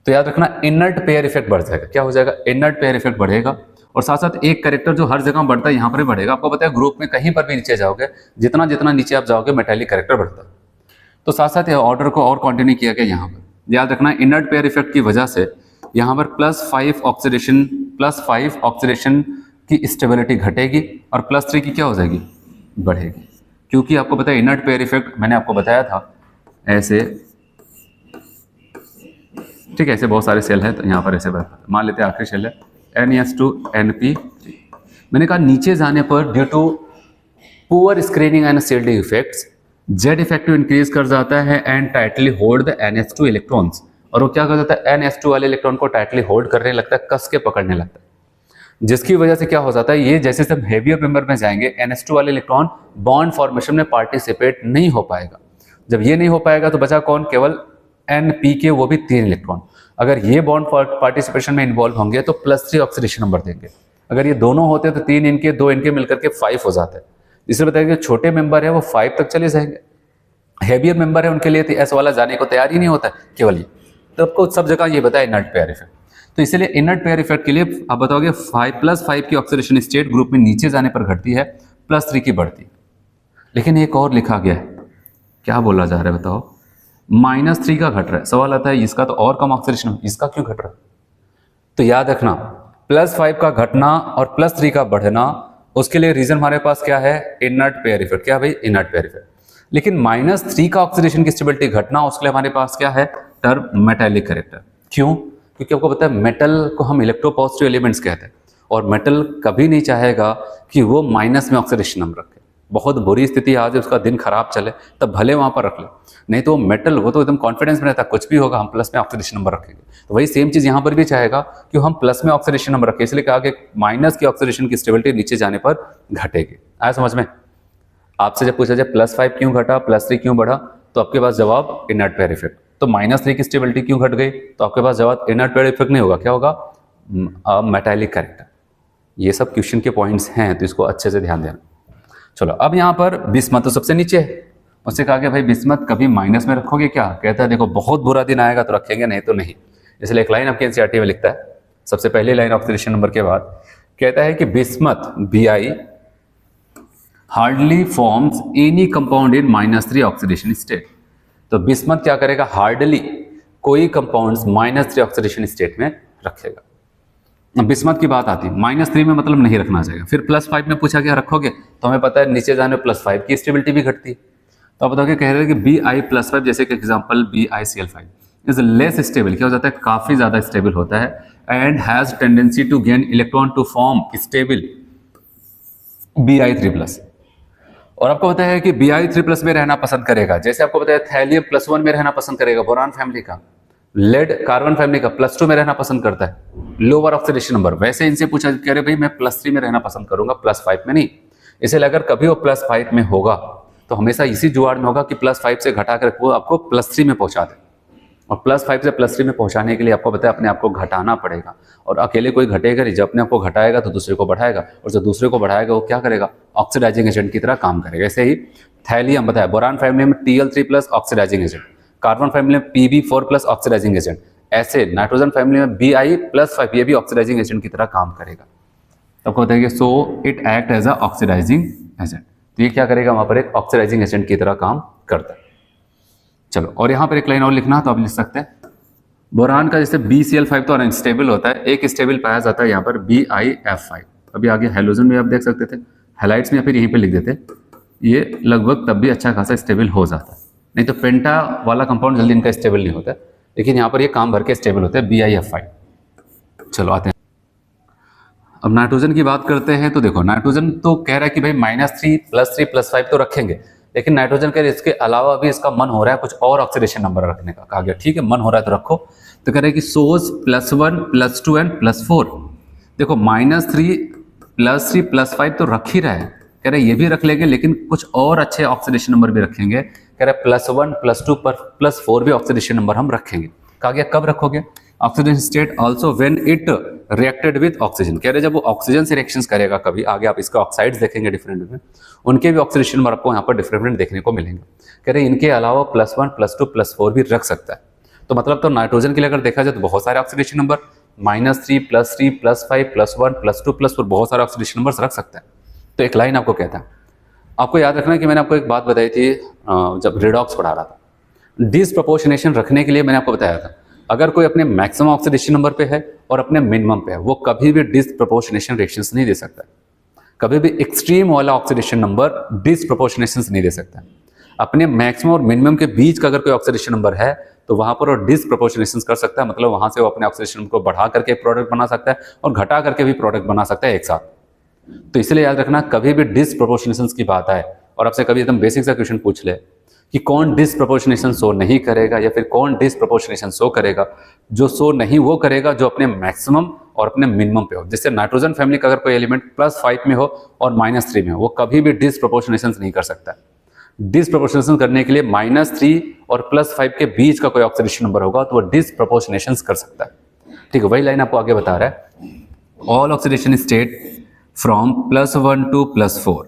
तो याद रखना इनर्ट पेयर इफेक्ट बढ़ जाएगा। क्या हो जाएगा, इनर्ट पेयर इफेक्ट बढ़ेगा, और साथ साथ एक कैरेक्टर जो हर जगह बढ़ता है यहाँ पर भी बढ़ेगा। आपको पता है ग्रुप में कहीं पर भी नीचे जाओगे, जितना जितना नीचे आप जाओगे मेटालिक कैरेक्टर बढ़ता है। तो साथ साथ ऑर्डर को और कंटिन्यू किया गया यहाँ पर। याद रखना इनर्ट पेयर इफेक्ट की वजह से यहाँ पर +5 ऑक्सीडेशन की स्टेबिलिटी घटेगी, और +3 की क्या हो जाएगी, बढ़ेगी। क्योंकि आपको पता है इनर्ट पेयर इफेक्ट मैंने आपको बताया था ऐसे, ठीक है, ऐसे बहुत सारे सेल हैं, तो यहाँ पर ऐसे मान लेते हैं आखिरी सेल है NH2NP3। मैंने कहा नीचे जाने पर due to poor screening and shielding effects Z effective increase कर जाता है and tightly hold the NH2 electrons, और वो क्या कर देता है, NH2 वाले इलेक्ट्रॉन को टाइटली होल्ड करने लगता है, कस के पकड़ने लगता है, जिसकी वजह से क्या हो जाता है, ये जैसे हम हेवियर मेंबर में जाएंगे NH2 वाले इलेक्ट्रॉन बॉन्ड फॉर्मेशन में पार्टिसिपेट नहीं हो पाएगा। जब ये नहीं हो पाएगा तो बचा कौन, केवल NP के, वो भी 3 इलेक्ट्रॉन। अगर ये बॉन्ड पार्टिसिपेशन में इन्वॉल्व होंगे तो +3 ऑक्सीडेशन नंबर देंगे। अगर ये दोनों होते तो 3 इनके 2 इनके मिलकर के 5 हो जाते हैं। इसलिए बताएंगे छोटे मेंबर है वो 5 तक चले जाएंगे, हेवियर मेंबर है उनके लिए तो S वाला जाने को तैयार ही नहीं होता है, केवल ये। तो आपको सब जगह ये बताया इनर्ट पेयर इफेक्ट। तो इसलिए इनर्ट पेयर इफेक्ट के लिए आप बताओगे 5+5 की ऑक्सीडेशन स्टेट ग्रुप में नीचे जाने पर घटती है, +3 की बढ़ती। लेकिन एक और लिखा गया है, क्या बोला जा रहा है बताओ, -3 का घट रहा है। सवाल आता है इसका तो और कम ऑक्सीडेशन, इसका क्यों घट रहा है? तो याद रखना, +5 का घटना और +3 का बढ़ना, उसके लिए रीजन हमारे पास क्या है, इनर्ट पेयर इफेक्ट। क्या भाई, इनर्ट पेयर इफेक्ट। लेकिन -3 का ऑक्सीडेशन की स्टेबिलिटी घटना, उसके लिए हमारे पास क्या है, टर्म मेटालिक कैरेक्टर। क्यों? क्योंकि आपको पता है मेटल को हम इलेक्ट्रोपॉजिटिव एलिमेंट्स कहते हैं, और मेटल कभी नहीं चाहेगा कि वो माइनस में ऑक्सीडेशन नंबर रखे। बहुत बुरी स्थिति आ जाए, उसका दिन खराब चले, तब भले वहां पर रख ले, नहीं तो मेटल वो तो एकदम कॉन्फिडेंस में रहता है, कुछ भी होगा हम प्लस में ऑक्सीडेशन नंबर रखेंगे। तो वही सेम चीज यहाँ पर भी चाहेगा कि हम प्लस में ऑक्सीडेशन नंबर रखें, इसलिए कहा कि माइनस की ऑक्सीडेशन की स्टेबिलिटी नीचे जाने पर घटेगी। आया समझ में? आपसे जब पूछा जाए +5 क्यों घटा, +3 क्यों बढ़ा, तो आपके पास जवाब इनर्ट पेयर इफेक्ट। तो -3 की स्टेबिलिटी क्यों घट गई, तो आपके पास जवाब इनर्ट पेयर इफेक्ट नहीं होगा, क्या होगा, मेटालिक कैरेक्टर। ये सब क्वेश्चन के पॉइंट्स हैं, तो इसको अच्छे से ध्यान देना। चलो अब यहाँ पर बिस्मत तो सबसे नीचे है, उससे कहा कि भाई बिस्मत कभी माइनस में रखोगे क्या, कहता है देखो बहुत बुरा दिन आएगा तो रखेंगे, नहीं तो नहीं। इसलिए एक लाइन आपके एनसीईआरटी में लिखता है, सबसे पहली लाइन ऑक्सीडेशन नंबर के बाद कहता है कि bismuth Bi hardly forms any compound in -3 oxidation state. तो बिस्मत क्या करेगा, हार्डली कोई कंपाउंड्स -3 ऑक्सीडेशन स्टेट में रखेगा। अब बिस्मत की बात आती है, -3 में मतलब नहीं रखना चाहिए। फिर +5 में पूछा क्या रखोगे, तो हमें पता है नीचे जाने +5 की स्टेबिलिटी भी घटती है। तो आप बताओगे, कह रहे हैं कि Bi+5 जैसे कि example BiCl5 is less stable, क्या हो जाता है, काफी ज्यादा स्टेबल होता है, and has tendency to gain electron to form stable Bi3+। और आपको पता है कि Bi3+ में रहना पसंद करेगा, जैसे आपको पता है थैलियम +1 में रहना पसंद करेगा बोरान फैमिली का, लेड कार्बन फैमिली का +2 में रहना पसंद करता है, लोअर ऑक्सीडेशन नंबर। वैसे इनसे पूछा, कह रहे भाई मैं +3 में रहना पसंद करूंगा, +5 में नहीं। इसलिए अगर कभी वो +5 में होगा तो हमेशा इसी जुगाड़ में होगा कि +5 से घटा कर वो आपको +3 में पहुंचा दे। और +5 से +3 में पहुंचाने के लिए आपको पता है अपने आप को घटाना पड़ेगा, और अकेले कोई घटेगा नहीं, जब अपने आप को घटाएगा तो दूसरे को बढ़ाएगा, और जो दूसरे को बढ़ाएगा वो क्या करेगा, ऑक्सीडाइजिंग एजेंट की तरह काम करेगा। ऐसे ही थैलियम बताया, बोरान फैमिली में Tl3+ oxidizing agent, carbon family में Pb4+ ऑक्सीडाइजिंग एजेंट, ऐसे नाइट्रोजन फैमिली में Bi+5 ये भी ऑक्सीडाइजिंग एजेंट की तरह काम करेगा। तो आपको बताइए, so it act as a oxidizing agent. तो ये क्या करेगा, वहां पर एक ऑक्सीडाइजिंग एजेंट की तरह काम करता है। चलो, और यहाँ पर एक लाइन और लिखना, तो आप लिख सकते हैं बोरान का जैसे BCl5 तो अनस्टेबल होता है, एक स्टेबल पाया जाता है यहाँ पर BiF5। अभी आगे हेलोजन में आप देख सकते थे, हेलाइट्स में या फिर यहीं पे लिख देते, ये लगभग तब भी अच्छा खासा स्टेबल हो जाता है। नहीं तो पेंटा वाला कंपाउंड जल्दी इनका स्टेबल नहीं होता, लेकिन यहाँ पर ये काम भर के स्टेबल होते हैं BiF5। चलो आते हैं, अब नाइट्रोजन की बात करते हैं। तो देखो नाइट्रोजन तो कह रहा है कि भाई -3 +3 +5 तो रखेंगे, लेकिन नाइट्रोजन के इसके अलावा भी इसका मन हो रहा है कुछ और ऑक्सीडेशन नंबर रखने का। कहा गया ठीक है, मन हो रहा है तो रखो। तो कह रहे हैं कि सोज +1 +2 एंड +4। देखो -3 +3 +5 तो रख ही रहा है, कह रहे ये भी रख लेंगे, लेकिन कुछ और अच्छे ऑक्सीडेशन नंबर भी रखेंगे। कह रहे +1 +2 पर +4 भी ऑक्सीडेशन नंबर हम रखेंगे। कहा गया कब रखोगे, oxidation state also when it reacted with oxygen. कह रहे जब वो ऑक्सीजन से रिएक्शंस करेगा, कभी आगे आप इसका ऑक्साइड्स देखेंगे डिफरेंट में, उनके भी ऑक्सीडेशन नंबर आपको यहाँ पर डिफरेंट देखने को मिलेंगे। कह रहे इनके अलावा +1 +2 +4 भी रख सकता है। तो मतलब तो नाइट्रोजन के लिए अगर देखा जाए तो बहुत सारे ऑक्सीडेशन नंबर -3 +3 +5 +1 +2 +4 बहुत सारे ऑक्सीडेशन नंबर्स रख सकता है। तो एक लाइन आपको कहता है, आपको याद रखना कि मैंने आपको एक बात बताई थी जब रेडॉक्स पढ़ा रहा था, डिसप्रोपोर्शनेशन रखने के लिए मैंने आपको बताया था, अगर कोई अपने मैक्सिमम ऑक्सीडेशन नंबर पे है और अपने मिनिमम पे है, वो कभी भी डिसप्रोपोर्शनेशन रिएक्शंस नहीं दे सकता। कभी भी एक्सट्रीम वाला ऑक्सीडेशन नंबर डिसप्रोपोर्शनेशंस नहीं दे सकता। अपने मैक्सिमम और मिनिमम के बीच का अगर कोई ऑक्सीडेशन नंबर है तो वहां पर वो डिसप्रोपोर्शनेशंस कर सकता है, मतलब वहां से वो अपने ऑक्सीडेशन नंबर को बढ़ा करके प्रोडक्ट बना सकता है और घटा करके भी प्रोडक्ट बना सकता है एक साथ। तो इसलिए याद रखना, कभी भी डिसप्रोपोर्शनेशंस की बात आए और आपसे कभी एकदम बेसिक सा क्वेश्चन पूछ ले कि कौन डिसप्रोपोर्शनेशन शो नहीं करेगा या फिर कौन डिसप्रोपोर्शनेशन शो करेगा। जो शो नहीं वो करेगा जो अपने मैक्सिमम और अपने मिनिमम पे हो। जैसे नाइट्रोजन फैमिली का अगर कोई एलिमेंट +5 में हो और -3 में हो, वो कभी भी डिसप्रोपोर्शनेशन नहीं कर सकता। डिसप्रोपोर्शनेशन करने के लिए -3 और +5 के बीच का कोई ऑक्सीडेशन नंबर होगा तो वो डिसप्रोपोर्शनेशन कर सकता है। ठीक है, वही लाइन आपको आगे बता रहा है, all oxidation state from +1 to +4।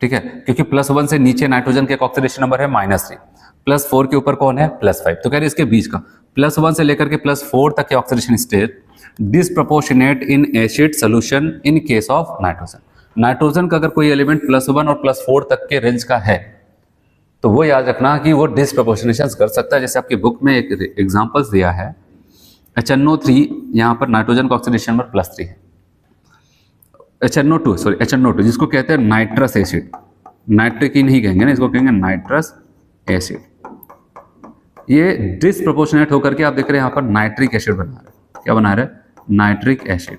ठीक है, क्योंकि +1 से नीचे नाइट्रोजन के ऑक्सीडेशन नंबर है -3, +4 के ऊपर कौन है +5, तो कह रहे इसके बीच का +1 से लेकर के +4 तक के oxidation state disproportionate in acid solution in case of nitrogen. Nitrogen का अगर कोई एलिमेंट +1 और +4 तक के रेंज का है तो वो याद रखना कि वो डिसप्रोपोर्शनेशन कर सकता है। जैसे आपकी बुक में एक एग्जांपल्स दिया है, HNO3, यहाँ पर नाइट्रोजन का ऑक्सीडेशन नंबर +3 है। HNO2 जिसको कहते हैं नाइट्रस एसिड, नाइट्रिक ही नहीं कहेंगे ना, इसको कहेंगे नाइट्रस एसिड। ये डिसप्रोपोर्शनेट होकर के आप देख रहे हैं यहाँ पर नाइट्रिक एसिड बना रहे हैं। क्या बना रहे हैं? Nitric acid.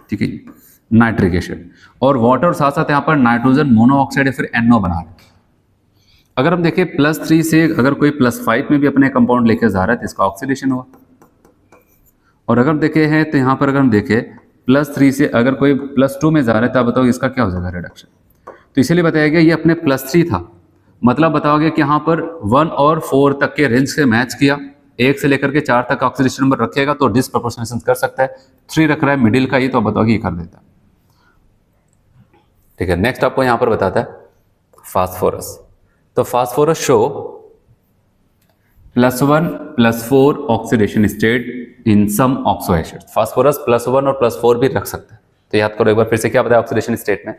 ठीक है, नाइट्रिक एसिड और वाटर साथ साथ यहाँ पर नाइट्रोजन मोनोऑक्साइड या फिर NO बना रहे हैं। अगर हम देखें +3 से अगर कोई +5 में भी अपने कंपाउंड लेके जा रहा है तो इसका ऑक्सीडेशन हुआ। और अगर देखे हैं तो यहाँ पर अगर हम देखें +3 से अगर कोई +2 में जा रहा है तो आप बताओ इसका क्या हो जाएगा रिडक्शन। तो इसीलिए बताया गया ये अपने +3 था, मतलब बताओगे कि यहाँ पर 1 और 4 तक के रेंज से मैच किया, 1 से लेकर के 4 तक ऑक्सीडेशन नंबर रखेगा तो डिसप्रोपोर्शनेशन कर सकता है। 3 रख रहा है मिडिल का, ये तो बताओगे ये कर देता है। ठीक है, नेक्स्ट आपको यहाँ पर बताता है फास्फोरस। तो phosphorus show +1 +4 oxidation state in some oxo acid. Phosphorus +1 और +4 भी रख सकता है। तो याद करो एक बार फिर से क्या बताया ऑक्सीडेशन स्टेट में,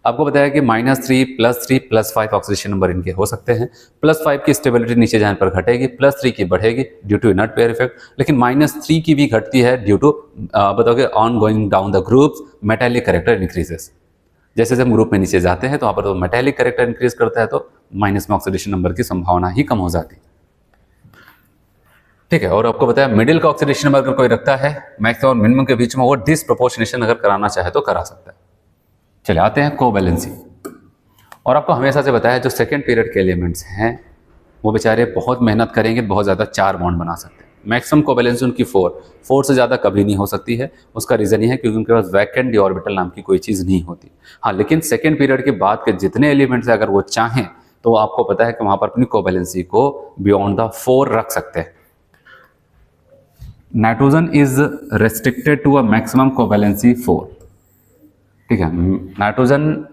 आपको बताया कि -3 +3 +5 ऑक्सीडेशन नंबर इनके हो सकते हैं। +5 की स्टेबिलिटी नीचे जाने पर घटेगी, +3 की बढ़ेगी due to inert pair effect, लेकिन -3 की भी घटती है ड्यू टू बताओगे on going down the groups metallic character increases. जैसे जब हम ग्रुप में नीचे जाते हैं तो वहाँ पर तो मेटालिक कैरेक्टर इंक्रीज करता है तो माइनस में ऑक्सीडेशन नंबर की संभावना ही कम हो जाती है। ठीक है, और आपको बताया मिडिल का ऑक्सीडेशन नंबर अगर कोई रखता है मैक्सिमम और मिनिमम के बीच में, वो डिसप्रोपोर्शनेशन अगर कराना चाहे तो करा सकता है। चले आते हैं कोवैलेंसी। और आपको हमेशा से बताया जो सेकेंड पीरियड के एलिमेंट्स हैं वो बेचारे बहुत मेहनत करेंगे, बहुत ज़्यादा 4 बॉन्ड बना सकते हैं। मैक्सिमम कोवैलेंसी उनकी 4 से ज़्यादा कभी नहीं हो सकती है। उसका रीज़न ये है क्योंकि उनके पास वैकेंट डी ऑर्बिटल नाम की कोई चीज़ नहीं होती। हाँ, लेकिन सेकेंड पीरियड के बाद के जितने एलिमेंट्स हैं अगर वो चाहें तो आपको पता है कि वहाँ पर अपनी कोवैलेंसी को बियॉन्ड द 4 रख सकते हैं। Nitrogen is restricted to a maximum covalency 4। ठीक है, नाइट्रोजन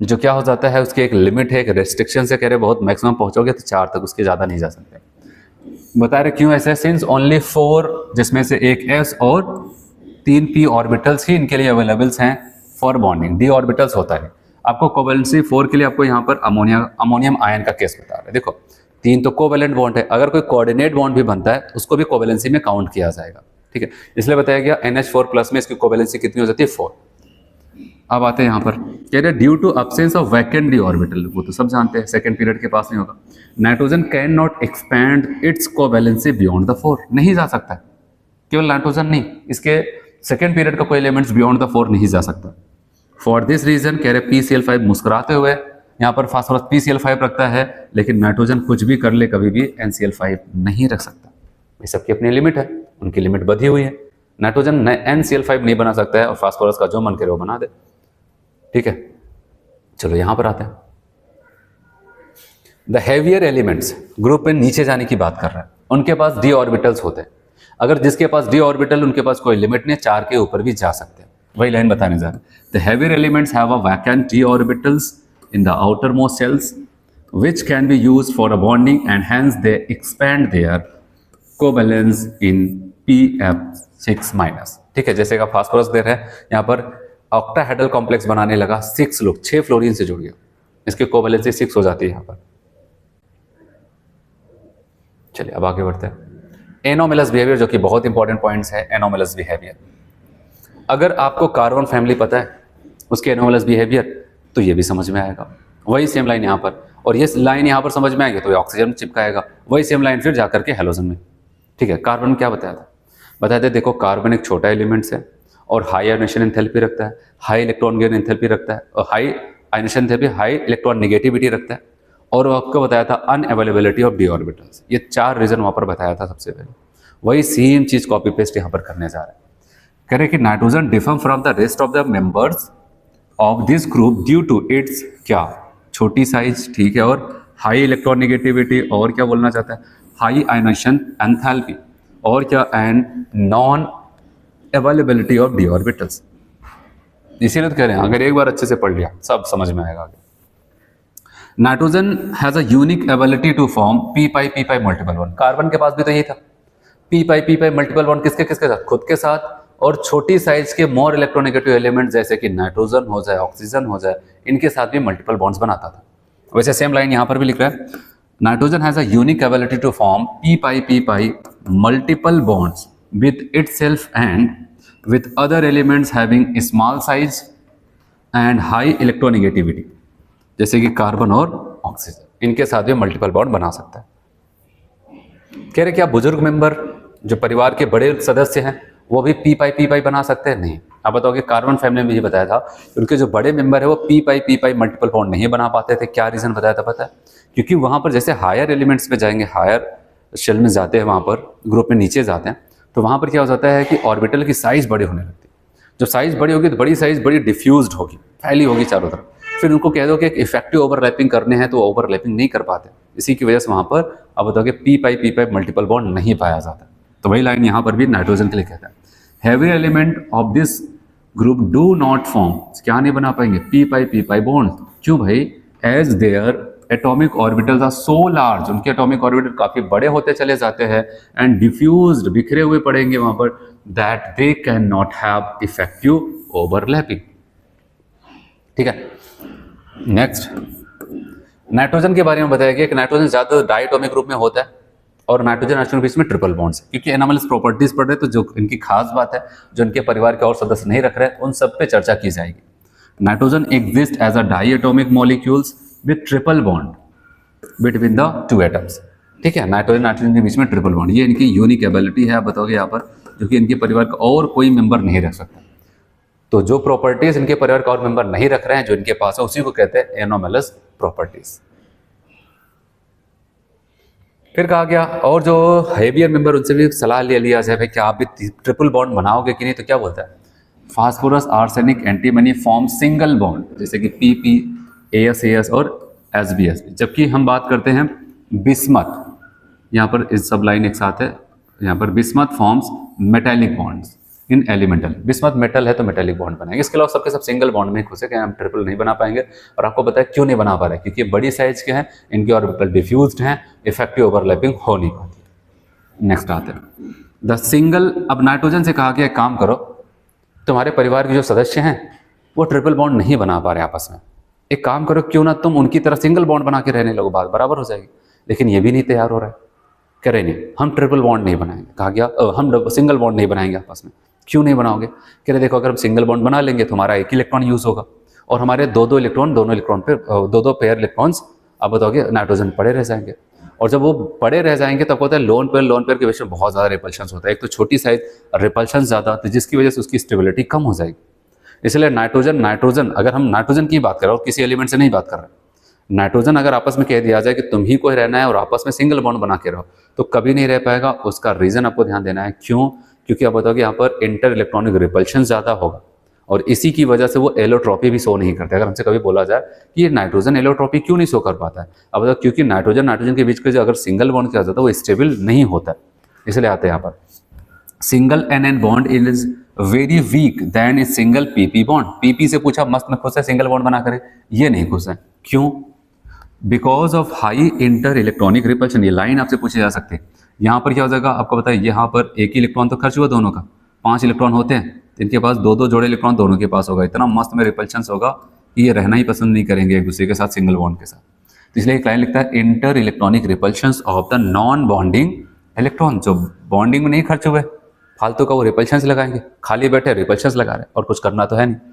जो क्या हो जाता है उसकी एक लिमिट है, एक रेस्ट्रिक्शन से कह रहे बहुत मैक्सिमम पहुंचोगे तो 4 तक, उसके ज़्यादा नहीं जा सकते। बता रहे क्यों ऐसे, सिंस ओनली 4 जिसमें से एक s और 3 p ऑर्बिटल्स ही इनके लिए अवेलेबल्स हैं फॉर बॉन्डिंग। d ऑर्बिटल्स होता है। आपको कोवैलेंसी 4 के लिए आपको यहाँ पर अमोनियम आयन का केस बता रहे हैं। देखो 3 तो कोवैलेंट बॉन्ड है, अगर कोई कोऑर्डिनेट बॉन्ड भी बनता है उसको भी कोवैलेंसी में काउंट किया जाएगा। ठीक है, इसलिए बताया गया NH4+ में इसकी कोवैलेंसी कितनी हो जाती है 4। अब आते हैं यहाँ पर कह रहे due to absence of vacant d orbital, वो तो सब जानते हैं सेकंड पीरियड के पास नहीं होगा। Nitrogen can not expand it's covalency beyond the 4, नहीं जा सकता। केवल नाइट्रोजन नहीं, इसके सेकंड पीरियड का कोई एलिमेंट्स बियॉन्ड द 4 नहीं जा सकता। फॉर दिस रीजन कह रहे PCl5 मुस्कुराते हुए यहाँ पर फास्फोरस PCl5 रखता है, लेकिन नाइट्रोजन कुछ भी कर ले कभी भी NCl5 नहीं रख सकता। ये सबकी अपनी लिमिट है, उनकी लिमिट बधी हुई है। नाइट्रोजन NCl5 नहीं बना सकता है और फास्फोरस का जो मन करे वो बना दे। ठीक है, चलो यहां पर आते हैं। द हैवियर एलिमेंट्स ग्रुप में नीचे जाने की बात कर रहा है, उनके पास d ऑर्बिटल्स होते हैं। अगर जिसके पास d ऑर्बिटल, उनके पास कोई लिमिट नहीं, 4 के ऊपर भी जा सकते हैं। वही लाइन बताने जा रहे हैं। The heavier elements have a vacant d orbitals in the outermost cells which can be used for a bonding and hence they expand their covalence in pF6-। ठीक है, जैसे का फास्फोरस दे रहे हैं यहाँ पर ऑक्टाहेड्रल कॉम्प्लेक्स बनाने लगा, 6 फ्लोरीन से जुड़ गया, इसकी कोवैलेंसी 6 हो जाती है यहाँ पर। चलिए अब आगे बढ़ते हैं। एनोमलस बिहेवियर, जो कि बहुत इंपॉर्टेंट पॉइंट्स है। एनोमलस बिहेवियर, अगर आपको कार्बन फैमिली पता है उसके एनोमलस बिहेवियर तो ये भी समझ में आएगा। वही सेम लाइन यहाँ पर, और ये लाइन यहाँ पर समझ में आएगी तो ये ऑक्सीजन में चिपकाएगा, वही सेम लाइन फिर जाकर के हेलोजन में। ठीक है, कार्बन क्या बताया था, बताया था देखो कार्बन एक छोटा एलिमेंट्स है और हाई आयनेशन एंथैल्पी रखता है, हाई इलेक्ट्रॉन गेन एंथैल्पी रखता है, और high ionisation enthalpy high electron negativity रखता है, और वो आपको बताया था अनअवेलेबिलिटी ऑफ डी ऑर्बिटल्स। ये 4 रीजन वहाँ पर बताया था सबसे पहले। वही सेम चीज़ कॉपी पेस्ट यहाँ पर करने जा रहे हैं। कह रहे कि nitrogen differ from the rest of the members of this group due to its क्या, छोटी साइज, ठीक है, और हाई इलेक्ट्रोनेगेटिविटी, और क्या बोलना चाहता है, हाई आयनेशन एंथैल्पी, और क्या, and non availability of D orbitals. इसीलिए तो कह रहे हैं अगर एक बार अच्छे से पढ़ लिया सब समझ में आएगा आगे। Nitrogen has a unique ability to form p pi multiple bond. Carbon के पास भी तो यही था, पी पाई मल्टीपल बॉन्ड, किसके किसके साथ, खुद के साथ, और छोटी साइज के मोर इलेक्ट्रोनेगेटिव एलिमेंट जैसे कि नाइट्रोजन हो जाए, ऑक्सीजन हो जाए, इनके साथ भी मल्टीपल बॉन्ड्स बनाता था। वैसे सेम लाइन यहाँ पर भी लिख रहा है, nitrogen has a unique ability to form p pi multiple bonds with itself and with other elements having small size and high electronegativity, जैसे कि कार्बन और ऑक्सीजन, इनके साथ भी मल्टीपल बॉन्ड बना सकता है। कह रहे क्या बुजुर्ग मेंबर जो परिवार के बड़े सदस्य हैं वो भी पी पाई बना सकते हैं? नहीं। आप बताओगे कार्बन फैमिली में भी बताया था उनके जो बड़े मेंबर है वो पी पाई मल्टीपल बॉन्ड नहीं बना पाते थे। क्या रीजन बताया था पता है? क्योंकि वहाँ पर जैसे हायर एलिमेंट्स पे जाएंगे, हायर शेल में जाते हैं, वहाँ पर ग्रुप में नीचे जाते हैं, तो वहाँ पर क्या हो जाता है कि ऑर्बिटल की साइज़ बड़ी होने लगती है। जब साइज़ बड़ी होगी तो बड़ी साइज़ बड़ी डिफ्यूज्ड होगी, फैली होगी चारों तरफ। फिर उनको कह दो कि एक इफेक्टिव ओवरलैपिंग करने हैं तो ओवरलैपिंग नहीं कर पाते। इसी की वजह से वहाँ पर अब बताओगे पी पाई मल्टीपल बॉन्ड नहीं पाया जाता। तो वही लाइन यहाँ पर भी नाइट्रोजन के लिए कहता है, heavy element of this group do not form, क्या नहीं बना पाएंगे, पी पाई बॉन्ड। क्यों भाई? As their atomic orbitals are so large, उनके एटॉमिक ऑर्बिटल काफी बड़े होते चले जाते हैं, एंड डिफ्यूज्ड, बिखरे हुए पड़ेंगे वहां पर, that they can not have effective overlapping. ठीक है, नेक्स्ट नाइट्रोजन के बारे में बताया गया कि नाइट्रोजन ज्यादा डायटोमिक रूप में होता है और नाइट्रोजन ऑक्सीजन के बीच में ट्रिपल बॉन्ड्स, क्योंकि एनामल्स प्रॉपर्टीज पढ़ रहे तो जो इनकी खास बात है, जो इनके परिवार के और सदस्य नहीं रख रहे उन सब पे चर्चा की जाएगी। Nitrogen exist as a diatomic molecules with triple bond between the two atoms. ठीक है, नाइट्रोजन के बीच में ट्रिपल बॉन्ड, ये इनकी यूनिक एबिलिटी है। आप बताओगे यहाँ पर, जो कि इनके परिवार का और कोई मेंबर नहीं रख सकता। तो जो प्रॉपर्टीज इनके परिवार का और मेंबर नहीं रख रहे हैं, जो इनके पास है, उसी को कहते हैं एनोमलस प्रॉपर्टीज। फिर कहा गया और जो हेवियर मेंबर उनसे भी सलाह लिया जाए, भाई क्या आप भी ट्रिपल बॉन्ड बनाओगे कि नहीं? तो क्या बोलता है, phosphorus arsenic antimony form single bond, जैसे कि पी AS और SBS। जबकि हम बात करते हैं बिस्मथ, यहाँ पर इस सब लाइन एक साथ है, यहाँ पर bismuth forms metallic bonds in elemental. Bismuth metal है तो मेटेलिक बॉन्ड बनाएंगे। इसके अलावा सबके सब सिंगल बॉन्ड में खुश है कि हम ट्रिपल नहीं बना पाएंगे। और आपको पता है क्यों नहीं बना पा रहे, क्योंकि बड़ी साइज के हैं, इनके ऑर्बिटल डिफ्यूज्ड हैं, इफेक्टिव ओवरलैपिंग हो नहीं पाती। नेक्स्ट आते हैं द सिंगल। अब नाइट्रोजन से कहा गया काम करो, तुम्हारे परिवार के जो सदस्य हैं वो ट्रिपल बॉन्ड नहीं बना पा रहे आपस में, एक काम करो, क्यों ना तुम उनकी तरह सिंगल बॉन्ड बना के रहने लगो, बात बराबर हो जाएगी। लेकिन ये भी नहीं तैयार हो रहा है, कह रहे नहीं हम ट्रिपल बॉन्ड नहीं बनाएंगे। कहा गया हम सिंगल बॉन्ड नहीं बनाएंगे आपस में। क्यों नहीं बनाओगे? कह रहे देखो, अगर हम सिंगल बॉन्ड बना लेंगे तो हमारा एक ही इलेक्ट्रॉन यूज होगा, और हमारे दो इलेक्ट्रॉन, दोनों इलेक्ट्रॉन पे दो पेयर इलेक्ट्रॉन्स अब बताओगे नाइट्रोजन पड़े रह जाएंगे। और जब वो पड़े रह जाएंगे तब होता है लोन पेयर के बीच में बहुत ज़्यादा रिपल्शन होता है। एक तो छोटी साइज, रिपल्शन ज़्यादा, तो जिसकी वजह से उसकी स्टेबिलिटी कम हो जाएगी। इसलिए नाइट्रोजन अगर हम नाइट्रोजन की बात कर रहे हो, किसी एलिमेंट से नहीं बात कर रहे, नाइट्रोजन अगर आपस में कह दिया जाए कि तुम ही को रहना है और आपस में सिंगल बॉन्ड बना के रहो, तो कभी नहीं रह पाएगा। उसका रीजन आपको ध्यान देना है, क्यों? क्योंकि आप बताओगे यहाँ पर इंटर इलेक्ट्रॉनिक रिपल्शन ज़्यादा होगा, और इसी की वजह से वो एलोट्रॉपी भी शो नहीं करते। अगर हमसे कभी बोला जाए कि ये नाइट्रोजन एलोट्रॉपी क्यों नहीं शो कर पाता है, अब बताओ, क्योंकि नाइट्रोजन के बीच के जो अगर सिंगल बॉन्ड किया जाता है वो स्टेबल नहीं होता है। इसलिए आते हैं यहाँ पर single NN bond is very weak than a single PP bond. PP से पूछा मस्त में खुश है, सिंगल बॉन्ड बना करे, ये नहीं खुश है। क्यों? Because of high inter electronic repulsion. ये लाइन आपसे पूछी जा सकती है। यहाँ पर क्या हो जाएगा आपको बताइए, यहाँ पर एक ही इलेक्ट्रॉन तो खर्च हुआ दोनों का, 5 इलेक्ट्रॉन होते हैं, इनके पास दो जोड़े इलेक्ट्रॉन दोनों के पास होगा। इतना मस्त में रिपल्शन होगा कि ये रहना ही पसंद नहीं करेंगे एक दूसरे के साथ सिंगल बॉन्ड के साथ। तो इसलिए एक लाइन लिखता है inter electronic repulsion of the non bonding electron. जो बॉन्डिंग में नहीं खर्च हुए, फालतू का वो रिपल्शन लगाएंगे, खाली बैठे रिपल्शन लगा रहे, और कुछ करना तो है नहीं।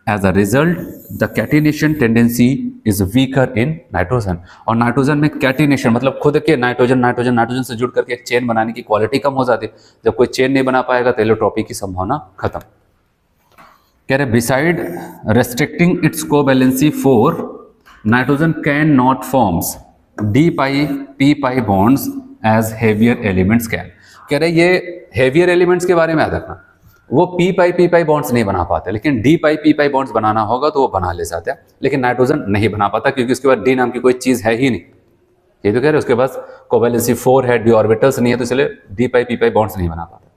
As a result the catenation tendency is weaker in nitrogen. और नाइट्रोजन में कैटिनेशन मतलब खुद के नाइट्रोजन से जुड़ करके एक चेन बनाने की क्वालिटी कम हो जाती है। जब कोई चेन नहीं बना पाएगा तो एलोट्रॉपी की संभावना खत्म। कह रहे beside restricting its covalency for nitrogen can not forms d pi p pi bonds as heavier elements can. कह रहे ये हेवियर एलिमेंट्स के बारे में याद रखना, वो पी पाई बॉन्ड्स नहीं बना पाते, लेकिन D pi p pi bonds बनाना होगा तो वो बना ले जाते हैं, लेकिन नाइट्रोजन नहीं बना पाता क्योंकि उसके बाद डी नाम की कोई चीज है ही नहीं। ये तो कह रहे उसके पास कोवेलेंसी 4 है, डी ऑर्बिटल्स नहीं है, तो इसलिए D pi p pi bonds नहीं बना पाते,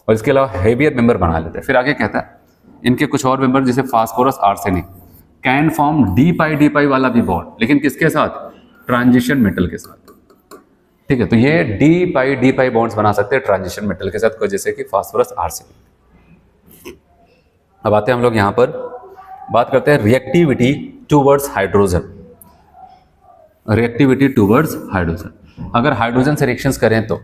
और इसके अलावा हेवियर मेंबर बना लेते हैं। फिर आगे कहता है इनके कुछ और मेंबर जैसे phosphorus arsenic can form d pi वाला भी बॉन्ड, लेकिन किसके साथ? ट्रांजिशन मेटल के साथ। ठीक है, तो ये डी पाई बॉन्ड्स बना सकते हैं ट्रांजिशन मेटल के साथ, जैसे कि फास्फोरस आर्सेनिक। अब आते हैं हम लोग यहां पर बात करते हैं reactivity towards hydrogen. Reactivity towards hydrogen, अगर हाइड्रोजन से रिएक्शंस करें तो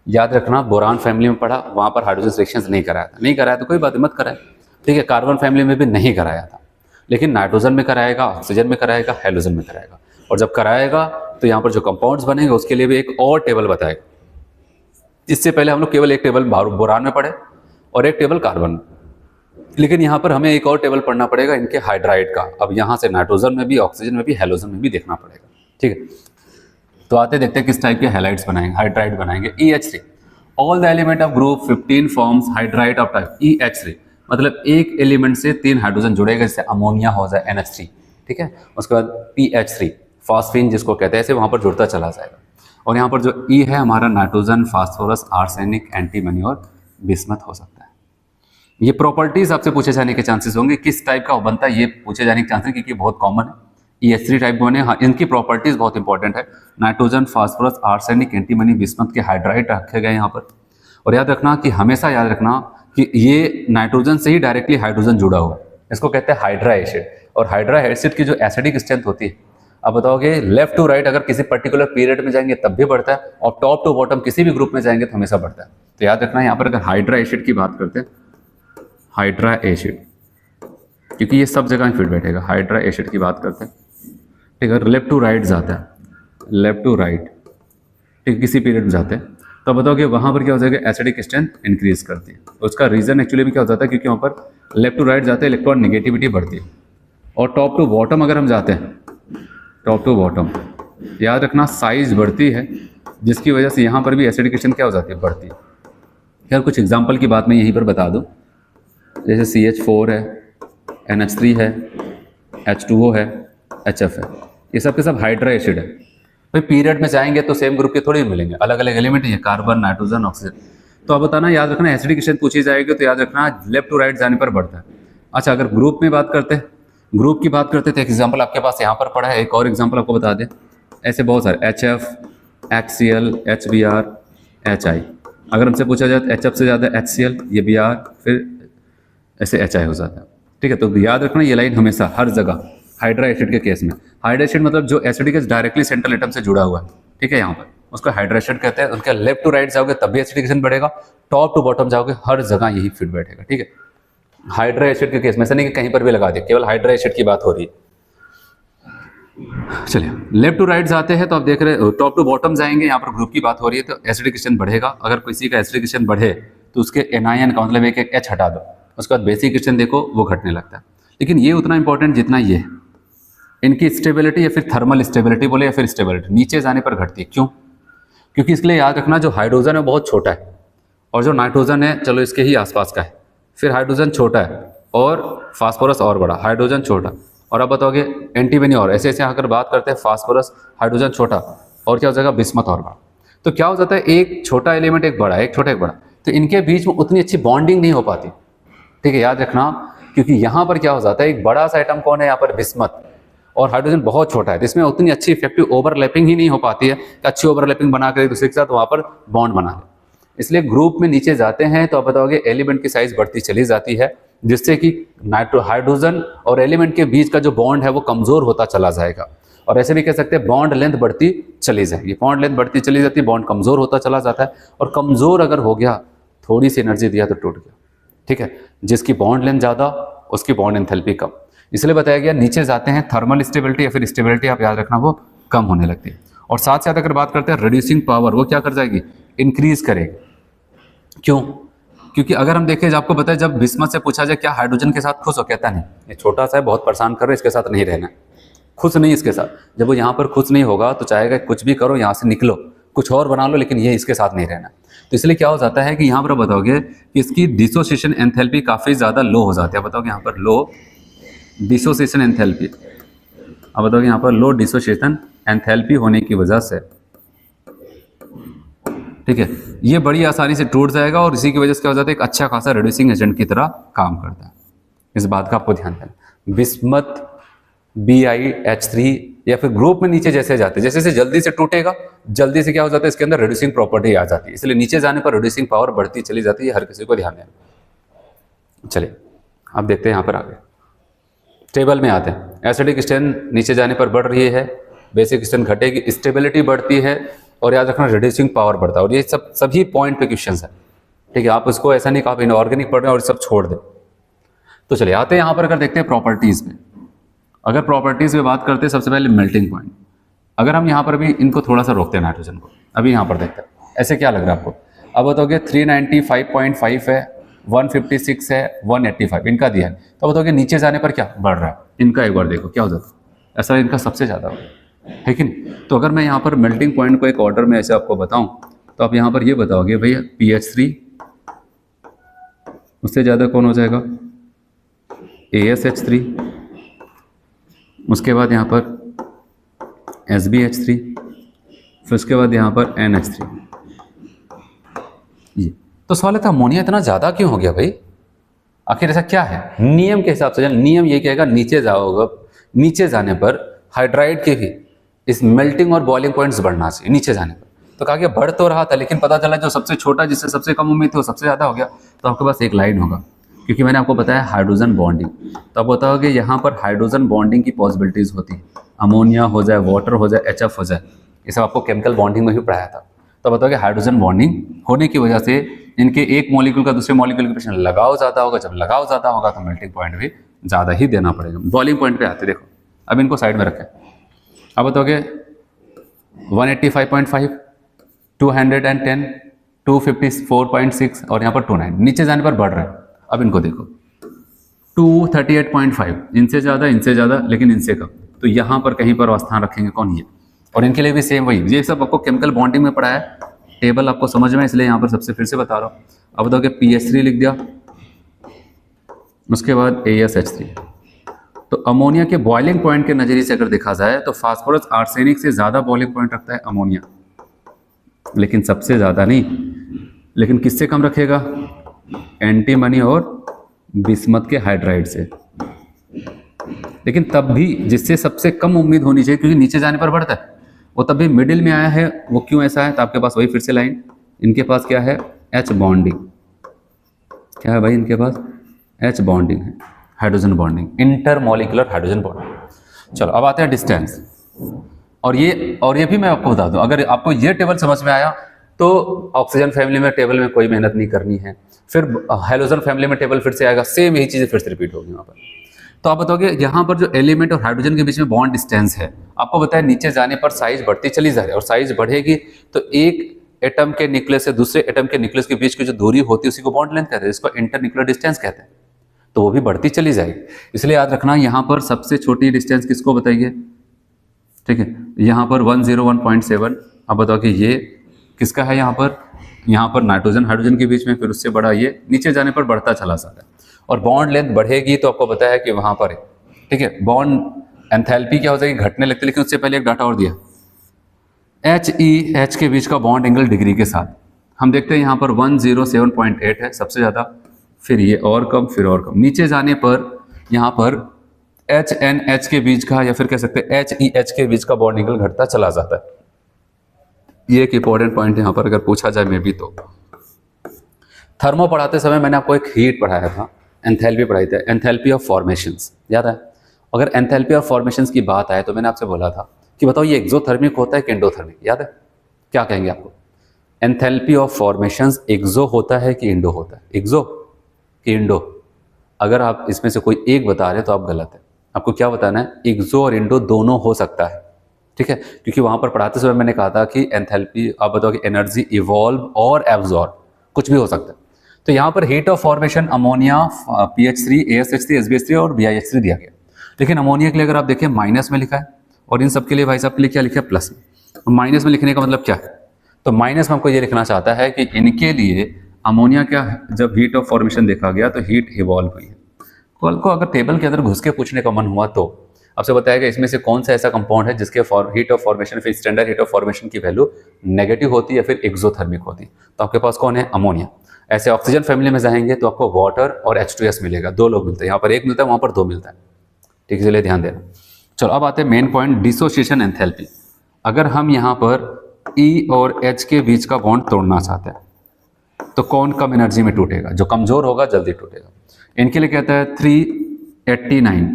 याद रखना बोरान फैमिली में पढ़ा, वहां पर हाइड्रोजन से रिएक्शंस नहीं कराया था, नहीं कराया तो कोई बात मत कराए। ठीक है, कार्बन फैमिली में भी नहीं कराया था, लेकिन नाइट्रोजन में कराएगा, ऑक्सीजन में कराएगा, हैलोजन में कराएगा। और जब कराएगा तो यहाँ पर जो कंपाउंड्स बनेंगे उसके लिए भी एक और टेबल बताएगा। इससे पहले हम लोग केवल एक टेबल बोरान में पढ़े और एक टेबल कार्बन में, लेकिन यहाँ पर हमें एक और टेबल पढ़ना पड़ेगा इनके हाइड्राइड का। अब यहाँ से नाइट्रोजन में भी, ऑक्सीजन में भी, हैलोजन में भी देखना पड़ेगा। ठीक है, तो आते देखते हैं किस टाइप के हैलाइड्स बनाएंगे, हाइड्राइड बनाएंगे। EH3 all the element of group 15 forms hydride of type EH3, मतलब एक एलिमेंट से 3 हाइड्रोजन जुड़ेगा, जैसे अमोनिया हो जाए NH3। ठीक है, उसके बाद PH3 फॉस्फीन जिसको कहते हैं, ऐसे वहां पर जुड़ता चला जाएगा। और यहाँ पर जो E है हमारा नाइट्रोजन, फास्फोरस, आर्सेनिक, एंटीमनी और बिस्मथ हो सकता है। ये प्रॉपर्टीज आपसे पूछे जाने के चांसेस होंगे, किस टाइप का बनता है ये पूछे जाने के चांसेस, क्योंकि बहुत कॉमन है। EH3 टाइप बने, हाँ इनकी प्रॉपर्टीज बहुत इंपॉर्टेंट है। Nitrogen, phosphorus, arsenic, antimony, bismuth के हाइड्राइड रखे गए यहाँ पर। और याद रखना कि हमेशा याद रखना कि ये नाइट्रोजन से ही डायरेक्टली हाइड्रोजन जुड़ा हुआ है, इसको कहते हैं हाइड्रा एसिड। और हाइड्रा एसिड की जो एसिडिक स्ट्रेंथ होती है, आप बताओगे लेफ्ट टू राइट अगर किसी पर्टिकुलर पीरियड में जाएंगे तब भी बढ़ता है, और टॉप टू बॉटम किसी भी ग्रुप में जाएंगे तो हमेशा बढ़ता है। तो याद रखना यहाँ पर अगर हाइड्रा एसिड की बात करते हैं, हाइड्रा एसिड, क्योंकि ये सब जगह फिट बैठेगा, हाइड्रा एसिड की बात करते हैं। ठीक है, लेफ्ट टू राइट जाता है, लेफ्ट टू राइट, ठीक किसी पीरियड में जाते हैं, तो बताओ कि वहाँ पर क्या हो जाएगा, एसिडिक स्ट्रेंथ इंक्रीज करती है। उसका रीजन एक्चुअली भी क्या हो जाता है, क्योंकि वहाँ पर लेफ्ट टू राइट जाते हैं, इलेक्ट्रॉन नेगेटिविटी बढ़ती है। और टॉप टू बॉटम अगर हम जाते हैं, टॉप टू बॉटम, याद रखना साइज बढ़ती है, जिसकी वजह से यहाँ पर भी एसिडिक स्ट्रेंथ क्या हो जाती है, बढ़ती है। यार कुछ एग्जाम्पल की बात मैं यहीं पर बता दूँ, जैसे CH4 है, NH3 है, H2O है, HF है, ये सब के सब हाइड्रा एसिड है। भाई पीरियड में जाएंगे तो सेम ग्रुप के थोड़ी मिलेंगे, अलग अलग एलिमेंट है, कार्बन, नाइट्रोजन, ऑक्सीजन। तो अब बताना, याद रखना एसिडिक स्ट्रेंथ पूछी जाएगी तो याद रखना लेफ्ट टू राइट जाने पर बढ़ता है। अच्छा, अगर ग्रुप में बात करते हैं, ग्रुप की बात करते हैं, तो एक एग्जाम्पल आपके पास यहाँ पर पड़ा है, एक और एग्जाम्पल आपको बता दें। ऐसे बहुत सारे HF, HCl, HBr, HI। अगर हमसे पूछा जाए तो HF से ज़्यादा HCl, ये Br, फिर ऐसे HI हो जाता है। ठीक है, तो याद रखना ये लाइन हमेशा हर जगह हाइड्रा एसिड के केस में। हाइड्रा एसिड मतलब जो एसिडिक डायरेक्टली सेंट्रल एटम से जुड़ा हुआ है, ठीक है, यहाँ पर उसको हाइड्रा एसिड कहते हैं। उनके लेफ्ट टू राइट जाओगे तब भी एसिडिकेशन बढ़ेगा, टॉप टू बॉटम जाओगे हर जगह यही फिट बैठेगा। ठीक है, हाइड्रा एसिड के केस में से नहीं कि कहीं पर भी लगा दे, केवल हाइड्रा एसिड की बात हो रही है। चलिए लेफ्ट टू राइट जाते हैं तो आप देख रहे हो, टॉप टू बॉटम जाएंगे, यहाँ पर ग्रुप की बात हो रही है, तो एसिडिकेशन बढ़ेगा। अगर किसी का एसिडिकेशन बढ़े तो उसके एनायन का मतलब एक H हटा दो, उसके बाद बेसिक क्वेश्चन देखो वो घटने लगता है। लेकिन ये उतना इंपॉर्टेंट जितना ये है, इनकी स्टेबिलिटी या फिर थर्मल स्टेबिलिटी बोले या फिर स्टेबिलिटी नीचे जाने पर घटती है। क्यों? क्योंकि इसके लिए याद रखना जो हाइड्रोजन है बहुत छोटा है, और जो नाइट्रोजन है चलो इसके ही आसपास का है, फिर हाइड्रोजन छोटा है और फास्फोरस और बड़ा, हाइड्रोजन छोटा, और अब बताओगे एंटीमनी, और ऐसे ऐसे आकर बात करते हैं फास्फोरस, हाइड्रोजन छोटा, और क्या हो जाएगा बिस्मथ और बड़ा। तो क्या हो जाता है, एक छोटा एलिमेंट एक बड़ा, एक छोटा एक बड़ा, तो इनके बीच में उतनी अच्छी बॉन्डिंग नहीं हो पाती। ठीक है, याद रखना, क्योंकि यहाँ पर क्या हो जाता है, एक बड़ा सा आइटम कौन है यहाँ पर, बिस्मथ, और हाइड्रोजन बहुत छोटा है, तो इसमें उतनी अच्छी इफेक्टिव ओवरलैपिंग ही नहीं हो पाती है कि अच्छी ओवरलैपिंग बना कर एक दूसरे के साथ वहाँ पर बॉन्ड बना ले। इसलिए ग्रुप में नीचे जाते हैं तो आप बताओगे एलिमेंट की साइज बढ़ती चली जाती है, जिससे कि हाइड्रोजन और एलिमेंट के बीच का जो बॉन्ड है वो कमजोर होता चला जाएगा। और ऐसे भी कह सकते हैं बॉन्ड लेंथ बढ़ती चली जाएगी, बॉन्ड लेंथ बढ़ती चली जाती है, बॉन्ड कमजोर होता चला जाता है, और कमजोर अगर हो गया, थोड़ी सी एनर्जी दिया तो टूट गया। ठीक है, जिसकी बॉन्ड लेंथ ज़्यादा उसकी बॉन्ड एंथैल्पी कम, इसलिए बताया गया नीचे जाते हैं थर्मल स्टेबिलिटी या फिर स्टेबिलिटी आप याद रखना वो कम होने लगती है। और साथ साथ अगर बात करते हैं रिड्यूसिंग पावर, वो क्या कर जाएगी, इंक्रीज करेगी। क्यों? क्योंकि अगर हम देखें, आपको बताया जब बिस्मथ से पूछा जाए क्या हाइड्रोजन के साथ खुश हो, कहता नहीं, ये छोटा सा है बहुत परेशान कर रहे, इसके साथ नहीं रहना, खुश नहीं इसके साथ। जब वो यहाँ पर खुश नहीं होगा तो चाहेगा कुछ भी करो, यहाँ से निकलो, कुछ और बना लो, लेकिन ये इसके साथ नहीं रहना। तो इसलिए क्या हो जाता है कि यहाँ पर बताओगे कि इसकी डिसोसिएशन एंथैल्पी काफ़ी ज़्यादा लो हो जाती है। बताओगे यहाँ पर लो डिसोसिएशन एंथैल्पी, अब बताओगे यहाँ पर लो डिसोसिएशन एंथैल्पी होने की वजह से, ठीक है, ये बड़ी आसानी से टूट जाएगा और इसी की वजह से क्या हो जाता है, एक अच्छा खासा रिड्यूसिंग एजेंट की तरह काम करता है। इस बात का आपको ध्यान देना। बिस्मथ BiH3 या फिर ग्रुप में नीचे जैसे जाते हैं, जैसे जैसे जल्दी से टूटेगा, जल्दी से क्या हो जाता है, इसके अंदर रिड्यूसिंग प्रॉपर्टी आ जाती है, इसलिए नीचे जाने पर रिड्यूसिंग पावर बढ़ती चली जाती है। हर किसी को ध्यान देना। चलिए अब देखते हैं यहाँ पर आगे टेबल में आते हैं। एसिडिक स्ट्रेंथ नीचे जाने पर बढ़ रही है, बेसिक स्ट्रेंथ घटेगी, स्टेबिलिटी बढ़ती है, और याद रखना रिड्यूसिंग पावर बढ़ता है। और ये सब सभी पॉइंट पे क्वेश्चन है, ठीक है। आप इसको ऐसा नहीं कहा आप इनऑर्गेनिक पढ़ रहे हैं और सब छोड़ दें। तो चलिए आते हैं यहाँ पर, अगर देखते हैं प्रॉपर्टीज़ में। अगर प्रॉपर्टीज़ में बात करते हैं, सबसे पहले मेल्टिंग पॉइंट। अगर हम यहाँ पर भी इनको थोड़ा सा रोकते हैं नाइट्रोजन को, अभी यहाँ पर देखते हैं ऐसे क्या लग रहा है आपको। अब बताओगे 395.5 है, 156 है, 185 इनका दिया है, तो बताओगे नीचे जाने पर क्या बढ़ रहा है। इनका एक बार देखो क्या हो जाता है, ऐसा इनका सबसे ज़्यादा है कि नहीं। तो अगर मैं यहाँ पर मेल्टिंग पॉइंट को एक ऑर्डर में ऐसे आपको बताऊँ, तो आप यहाँ पर ये बताओगे भैया PH3, उससे ज़्यादा कौन हो जाएगा, ASH3, उसके बाद यहाँ पर SbH3, फिर उसके बाद यहाँ पर NH3। ये तो सवाल था अमोनिया इतना ज़्यादा क्यों हो गया भाई, आखिर ऐसा क्या है। नियम के हिसाब से नियम ये कहेगा नीचे जाओगे, नीचे जाने पर हाइड्राइड के भी इस मेल्टिंग और बॉइलिंग पॉइंट्स बढ़ना चाहिए नीचे जाने पर। तो कहा कि बढ़ तो रहा था, लेकिन पता चला जो सबसे छोटा जिससे सबसे कम उम्मीद थी वो सबसे ज़्यादा हो गया। तो आपके पास एक लाइन होगा, क्योंकि मैंने आपको बताया हाइड्रोजन बॉन्डिंग। तो आप बताओगे यहाँ पर हाइड्रोजन बॉन्डिंग की पॉसिबिलिटीज़ होती है, अमोनिया हो जाए, वाटर हो जाए, HF हो जाए, ये सब आपको केमिकल बॉन्डिंग में भी पढ़ाया था। तो बताओगे हाइड्रोजन बॉन्डिंग होने की वजह से इनके एक मॉलिक्यूल का दूसरे मॉलिक्यूल के पीछे लगाव ज़्यादा होगा। जब लगाव ज़्यादा होगा तो मेल्टिंग पॉइंट भी ज़्यादा ही देना पड़ेगा। बॉइलिंग पॉइंट पे आते देखो, अब इनको साइड में रखें। अब बताओगे 185.5, 210, 254.6 और यहाँ पर 29, नीचे जाने पर बढ़ रहा है। अब इनको देखो 238.5, इनसे ज़्यादा लेकिन इनसे कम, तो यहाँ पर कहीं पर स्थान रखेंगे कौन, ये। और इनके लिए भी सेम वही, ये सब आपको केमिकल बॉन्डिंग में पढ़ा है, टेबल आपको समझ में, इसलिए यहाँ पर सबसे फिर से बता रहा हूँ। अब बताओगे PH3 लिख दिया, उसके बाद ASH3। तो अमोनिया के बॉइलिंग पॉइंट के नज़रिए से अगर देखा जाए तो फास्फोरस आर्सेनिक से ज़्यादा बॉइलिंग पॉइंट रखता है अमोनिया, लेकिन सबसे ज़्यादा नहीं। लेकिन किससे कम रखेगा, एंटीमनी और बिस्मथ के हाइड्राइड से। लेकिन तब भी जिससे सबसे कम उम्मीद होनी चाहिए, क्योंकि नीचे जाने पर बढ़ता है, वो तब भी मिडिल में आया है। वो क्यों ऐसा है, तो आपके पास वही फिर से लाइन, इनके पास क्या है, H बॉन्डिंग। क्या है भाई, इनके पास H बॉन्डिंग है, hydrogen bonding, intermolecular hydrogen bonding. चलो अब आते हैं डिस्टेंस। और ये भी मैं आपको बता दूं, अगर आपको ये टेबल समझ में आया तो ऑक्सीजन फैमिली में टेबल में कोई मेहनत नहीं करनी है। फिर हाइड्रोजन फैमिली में टेबल फिर से आएगा, सेम यही चीज़ें फिर से रिपीट होगी वहाँ पर। तो आप बताओगे यहाँ पर जो एलिमेंट और हाइड्रोजन के बीच में बॉन्ड डिस्टेंस है, आपको बताया नीचे जाने पर साइज बढ़ती चली जा रही है, और साइज बढ़ेगी तो एक एटम के न्यूक्लियस से दूसरे एटम के न्यूक्लियस के बीच की जो दूरी होती है उसी को बॉन्ड लेंथ कहते हैं, इसको इंटरन्यूक्लियर डिस्टेंस कहते हैं। तो वो भी बढ़ती चली जाएगी। इसलिए याद रखना यहाँ पर सबसे छोटी डिस्टेंस किसको बताइए, ठीक है, यहाँ पर 101.7। अब बताओ कि ये किसका है, यहाँ पर नाइट्रोजन हाइड्रोजन के बीच में, फिर उससे बड़ा ये नीचे जाने पर बढ़ता चला जाता है। और बॉन्ड लेंथ बढ़ेगी तो आपको बताया कि वहाँ पर है, ठीक है, बॉन्ड एंथैल्पी क्या हो जाएगी, घटने लगती है। लेकिन उससे पहले एक डाटा और दिया, HE-H के बीच का बॉन्ड एंगल डिग्री के साथ। हम देखते हैं यहाँ पर 107.8 है सबसे ज़्यादा, फिर ये और कम, फिर और कम। नीचे जाने पर यहाँ पर HNH के बीच का, या फिर कह सकते हैं HEH के बीच का बॉन्ड एंगल घटता चला जाता है। ये एक इंपॉर्टेंट पॉइंट यहाँ पर अगर पूछा जाए मे भी तो। थर्मो पढ़ाते समय मैंने आपको एक हीट पढ़ाया था, एंथैल्पी पढ़ाई थी, एंथैल्पी ऑफ फॉर्मेशंस, याद है। अगर एंथैल्पी ऑफ फॉर्मेशंस की बात आए तो मैंने आपसे बोला था कि बताओ ये एक्सोथर्मिक होता है कि एंडोथर्मिक, याद है। क्या कहेंगे आपको, एंथैल्पी ऑफ फॉर्मेशंस एक्सो होता है कि इंडो होता है, एक्सो कि इंडो। अगर आप इसमें से कोई एक बता रहे हैं तो आप गलत है। आपको क्या बताना है, एक्सो और इंडो दोनों हो सकता है, ठीक है। क्योंकि वहाँ पर पढ़ाते समय मैंने कहा था कि एंथैल्पी, आप बताओ कि एनर्जी इवॉल्व और एब्जॉर्ब, कुछ भी हो सकता है। तो यहाँ पर heat of formation ammonia, PH3, ASH3, SbH3 और BiH3 दिया गया। लेकिन अमोनिया के लिए अगर आप देखें माइनस में लिखा है, और इन सब के लिए भाई साहब के लिए क्या लिखा है, प्लस में। माइनस में लिखने का मतलब क्या है, तो माइनस में हमको ये लिखना चाहता है कि इनके लिए अमोनिया क्या है, जब हीट ऑफ फॉर्मेशन देखा गया तो हीट इवॉल्व हुई है। कल को अगर टेबल के अंदर घुस के पूछने का मन हुआ तो आपसे बताएगा इसमें से कौन सा ऐसा कंपाउंड है जिसके हीट ऑफ फॉर्मेशन, फिर स्टैंडर्ड हीट ऑफ फॉर्मेशन की वैल्यू नेगेटिव होती है या फिर एक्सोथर्मिक होती है, तो आपके पास कौन है, अमोनिया। ऐसे ऑक्सीजन फैमिली में जाएंगे तो आपको वाटर और H2S मिलेगा, दो लोग मिलते हैं, यहाँ पर एक मिलता है, वहाँ पर दो मिलता है, ठीक है, इसलिए ध्यान देना। चलो अब आते हैं मेन पॉइंट, डिसोसिएशन एंथैल्पी। अगर हम यहाँ पर E और H के बीच का बॉन्ड तोड़ना चाहते हैं तो कौन कम एनर्जी में टूटेगा, जो कमजोर होगा जल्दी टूटेगा। इनके लिए कहता है 389,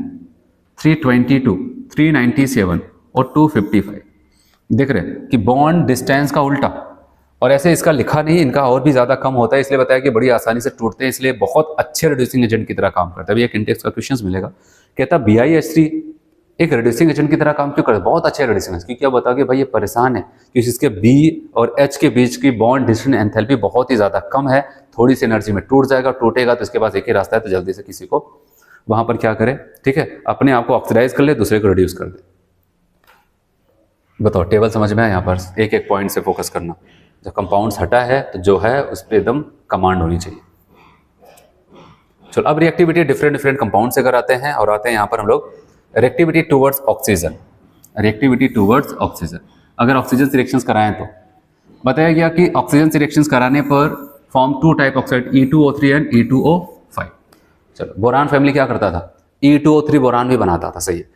322, 397 और 255। देख रहे हैं कि बॉन्ड डिस्टेंस का उल्टा, और ऐसे इसका लिखा नहीं, इनका और भी ज़्यादा कम होता है, इसलिए बताया कि बड़ी आसानी से टूटते हैं, इसलिए बहुत अच्छे रिड्यूसिंग एजेंट की तरह काम करता है। अभी एक इंटेक्स का क्वेश्चन मिलेगा, कहता BiH3 एक रिड्यूसिंग एजेंट की तरह काम क्यों करता है, बहुत अच्छे रिड्यूसिंग एजेंट, क्योंकि आप बताओगे भाई ये परेशान है कि इसके B और H के बीच की बॉन्ड डिस्टेंस एंथैल्पी बहुत ही ज़्यादा कम है, थोड़ी सी एनर्जी में टूट जाएगा, टूटेगा तो इसके पास एक ही रास्ता है, तो जल्दी से किसी को वहाँ पर क्या करे, ठीक है, अपने आप को ऑक्सीडाइज कर ले, दूसरे को रिड्यूस कर दे। बताओ टेबल समझ में आया, यहाँ पर एक एक पॉइंट से फोकस करना, जब कंपाउंड्स हटा है तो जो है उस पर एकदम कमांड होनी चाहिए। चलो अब रिएक्टिविटी डिफरेंट कंपाउंड से कराते हैं, और आते हैं यहाँ पर हम लोग reactivity towards oxygen. Reactivity towards oxygen, अगर ऑक्सीजन से रिएक्शंस कराएं तो बताया गया कि ऑक्सीजन से रिएक्शंस कराने पर form 2 type oxide E2O3 and E2O5। चलो बोरान फैमिली क्या करता था, E2O3 बोरान भी बनाता था, सही है।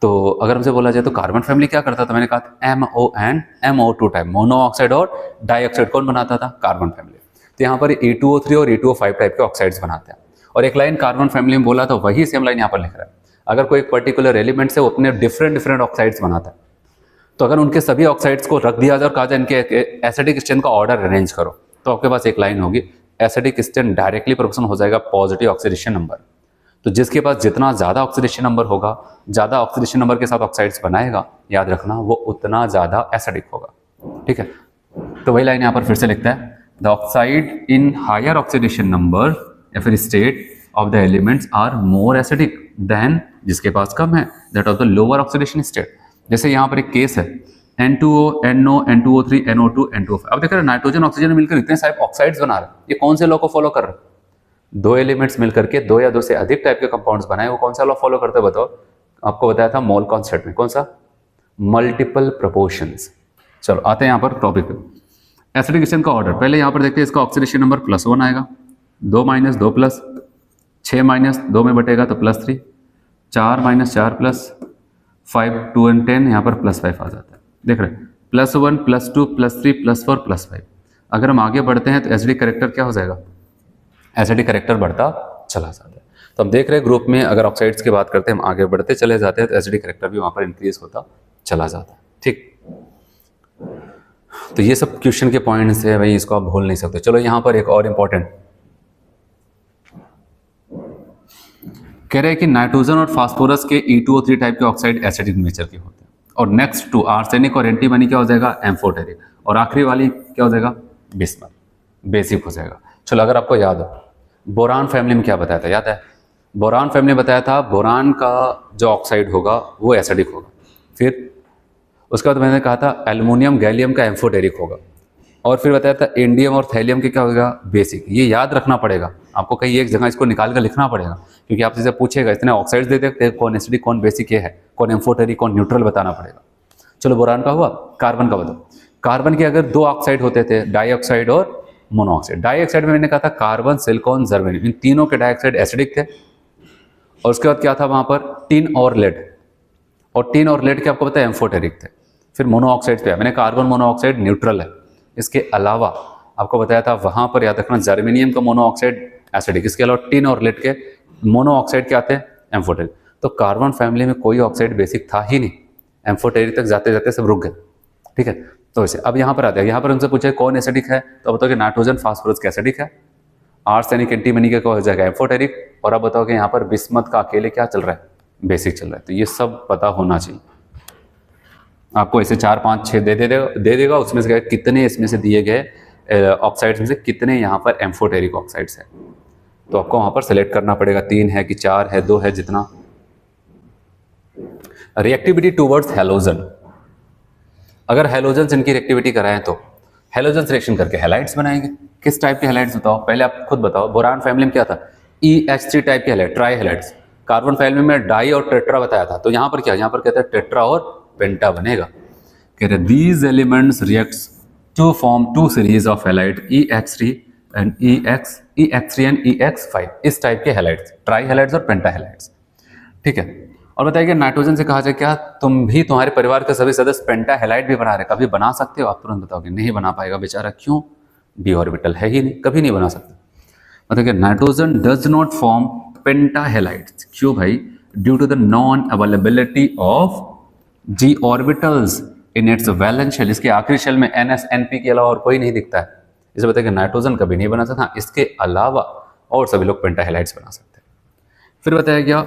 तो अगर हमसे बोला जाए तो कार्बन फैमिली क्या करता था, मैंने कहा था MO and MO2 type, mono oxide और डाइऑक्साइड कौन बनाता था, कार्बन फैमिली। तो यहाँ पर E2O3 और E2O5 टाइप के ऑक्साइड्स बनाते हैं, और एक लाइन कार्बन फैमिली में बोला तो वही सेम लाइन यहाँ पर लिख रहा है। अगर कोई एक पर्टिकुलर एलिमेंट से वो अपने डिफरेंट ऑक्साइड्स बनाता है, तो अगर उनके सभी ऑक्साइड्स को रख दिया जाए और कहा जाए इनके एसिडिक स्ट्रेंथ का ऑर्डर अरेंज करो, तो आपके पास एक लाइन होगी, एसिडिक स्ट्रेंथ डायरेक्टली प्रोपोर्शनल हो जाएगा पॉजिटिव ऑक्सीडेशन नंबर। तो जिसके पास जितना ज़्यादा ऑक्सीडेशन नंबर होगा, ज़्यादा ऑक्सीडेशन नंबर के साथ ऑक्साइड्स बनाएगा, याद रखना वो उतना ज़्यादा एसिडिक होगा, ठीक है। तो वही लाइन यहाँ पर फिर से लिखता है, the oxide in higher oxidation number या फिर state of the elements are more acidic than, जिसके पास कम है, that of the lower oxidation state. जैसे यहाँ पर एक केस है N2O, NO, N2O3, NO2, N2O5। अब देख रहे हैं नाइट्रोजन ऑक्सीजन मिलकर इतने सारे ऑक्साइड्स बना रहे हैं, ये कौन से लॉ को फॉलो कर रहे हैं, दो एलिमेंट्स मिलकर के दो या दो से अधिक टाइप के कंपाउंड्स बनाए, वो कौन सा लॉ फॉलो करते हैं बताओ, आपको बताया था मोल कॉन्सेप्ट में, कौन सा, मल्टीपल प्रोपोर्शंस। चलो आते हैं यहाँ पर टॉपिक पे, एसिडिक स्ट्रेंथ का ऑर्डर। पहले यहाँ पर देखते हैं इसका ऑक्सीडेशन नंबर +1 आएगा, 2 माइनस 2 प्लस, 6 माइनस 2 में बटेगा तो +3, 4 माइनस 4 प्लस 5, 2 and 10 यहाँ पर +5 आ जाता है। देख रहे हैं +1 +2 +3 +4 +5। अगर हम आगे बढ़ते हैं तो एसिडिक कैरेक्टर क्या हो जाएगा, एसिडिक कैरेक्टर बढ़ता चला जाता है। तो हम देख रहे हैं ग्रुप में अगर ऑक्साइड्स की बात करते हैं, हम आगे बढ़ते चले जाते हैं तो एसिडिक कैरेक्टर भी वहाँ पर इंक्रीज होता चला जाता है, ठीक। तो ये सब क्वेश्चन के पॉइंट्स है भाई, इसको आप भूल नहीं सकते। चलो यहाँ पर एक और इम्पॉर्टेंट कह रहे हैं कि नाइट्रोजन और फास्फोरस के E2O3 टाइप के ऑक्साइड एसिडिक नेचर के होते हैं, और नेक्स्ट टू आर्सेनिक और एंटीमनी क्या हो जाएगा, एम्फोटेरिक, और आखिरी वाली क्या हो जाएगा, बिस्मथ, बेसिक हो जाएगा। चलो अगर आपको याद हो बोरान फैमिली में क्या बताया था, याद है, बोरान फैमिली में बताया था बोरान का जो ऑक्साइड होगा वो एसिडिक होगा, फिर उसके बाद मैंने कहा था एल्युमिनियम गैलियम का एम्फोटेरिक होगा, और फिर बताया था इंडियम और थैलियम के क्या होगा, बेसिक। ये याद रखना पड़ेगा आपको, कहीं एक जगह इसको निकाल कर लिखना पड़ेगा, क्योंकि आपसे जब पूछेगा इतने ऑक्साइड्स दे देते कौन एसिडिक कौन बेसिक ये है, कौन एम्फोटेरिक कौन न्यूट्रल बताना पड़ेगा। चलो बोरान का हुआ, कार्बन का बताओ। कार्बन के अगर दो ऑक्साइड होते थे, डाइऑक्साइड और मोनोऑक्साइड। डाइऑक्साइड में मैंने कहा था कार्बन, सिलिकॉन, जर्मेनियम, इन तीनों के डाइऑक्साइड एसिडिक थे। और उसके बाद क्या था वहाँ पर, टिन और लेड, और टिन और लेड के आपको पता है एम्फोटेरिक थे। फिर मोनोऑक्साइड पे मैंने कार्बन मोनोऑक्साइड न्यूट्रल है। इसके अलावा आपको बताया था वहाँ पर याद रखना जर्मेनियम का मोनोऑक्साइड एसिडिक, इसके अलावा टिन और लेड के मोनोऑक्साइड क्या थे, एम्फोटेरिक। तो कार्बन फैमिली में कोई ऑक्साइड बेसिक था ही नहीं, एम्फोटेरिक तक जाते जाते सब रुक गए, ठीक है। तो इसे अब यहाँ पर आते हैं, यहाँ पर उनसे पूछे कौन एसिडिक है, तो बताओ कि नाइट्रोजन फास्फोरस का एसिडिक है, आर्सेनिक एंटीमनी का हो जाएगा एम्फोटेरिक, और अब बताओ कि यहाँ पर बिस्मथ का अकेले क्या चल रहा है, बेसिक चल रहा है। तो ये सब पता होना चाहिए आपको। ऐसे 4 5 6 दे देगा, उसमें से कितने इसमें से दिए गए ऑक्साइड्स में से कितने यहाँ पर एम्फोटेरिक ऑक्साइड्स हैं, तो आपको वहाँ पर सेलेक्ट करना पड़ेगा, 3 है कि 4 है, 2 है, जितना रिएक्टिविटी टूवर्ड्स हैलोजन, अगर हैलोजन इनकी रिएक्टिविटी कराएं तो हैलोजन रिएक्शन करके हैलाइड्स बनाएंगे। किस टाइप के हैलाइड्स बताओ, पहले आप खुद बताओ। बोरान फैमिली में क्या था, EH3 टाइप के halide, try halides. Carbon family में डाई और टेट्रा बताया था, तो यहाँ पर क्या, यहाँ पर कहते हैं टेट्रा और पेंटा बनेगा। कह रहे these elements reacts to form two series of halide EH3 and EX3 and EX5, इस टाइप के हैलाइड्स, ट्राई हैलाइड्स और पेंटा हैलाइड्स। ठीक है, और बताइए कि नाइट्रोजन से कहा जाए क्या तुम भी, तुम्हारे परिवार के सभी सदस्य पेंटा हैलाइड भी बना रहे, कभी बना सकते हो? आप तुरंत बताओगे नहीं बना पाएगा बेचारा, क्यों? डी ऑर्बिटल है ही नहीं, कभी नहीं बना सकता। बताइए nitrogen does not form penta halides, क्यों भाई? Due to the non availability of d orbitals in its valence shell, इसके आखिरी शेल में NS NP के अलावा और कोई नहीं दिखता है। इसे बताइए नाइट्रोजन कभी नहीं बना सकता, इसके अलावा और सभी लोग पेंटा हैलाइड्स बना सकते हैं। फिर बताया क्या,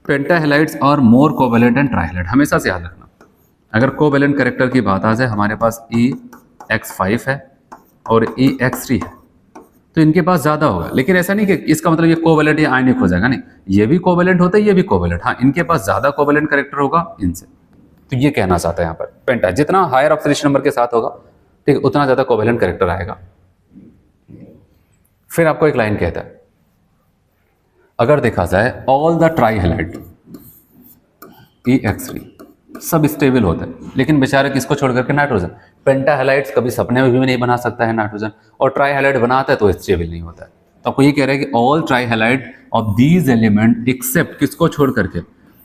पेंटा हैलाइड्स और मोर कोवेलेंट एंड ट्राइहैलाइड। हमेशा से याद रखना, अगर कोवेलेंट कैरेक्टर की बात आ जाए, हमारे पास EX5 है और EX3 है, तो इनके पास ज़्यादा होगा। लेकिन ऐसा नहीं कि इसका मतलब ये कोवेलेंट या आयनिक हो जाएगा, नहीं, ये भी कोवेलेंट होता है, ये भी कोवेलेंट। हाँ, इनके पास ज़्यादा कोवेलेंट कैरेक्टर होगा इनसे, तो ये कहना चाहता है यहाँ पर पेंटा जितना हायर ऑक्सीडेशन नंबर के साथ होगा, ठीक, उतना ज़्यादा कोवेलेंट कैरेक्टर आएगा। फिर आपको एक लाइन कहता है, अगर देखा जाए ऑल द ट्राइहैलाइड EX3 सब स्टेबल होता है, लेकिन बेचारे किसको छोड़ करके, नाइट्रोजन। पेंटा हैलाइड्स कभी सपने में भी नहीं बना सकता है नाइट्रोजन, और ट्राई हैलाइड बनाता है तो स्टेबल नहीं होता है। तो आपको ये कह रहा है कि all tri halide of these element except किसको छोड़ करके,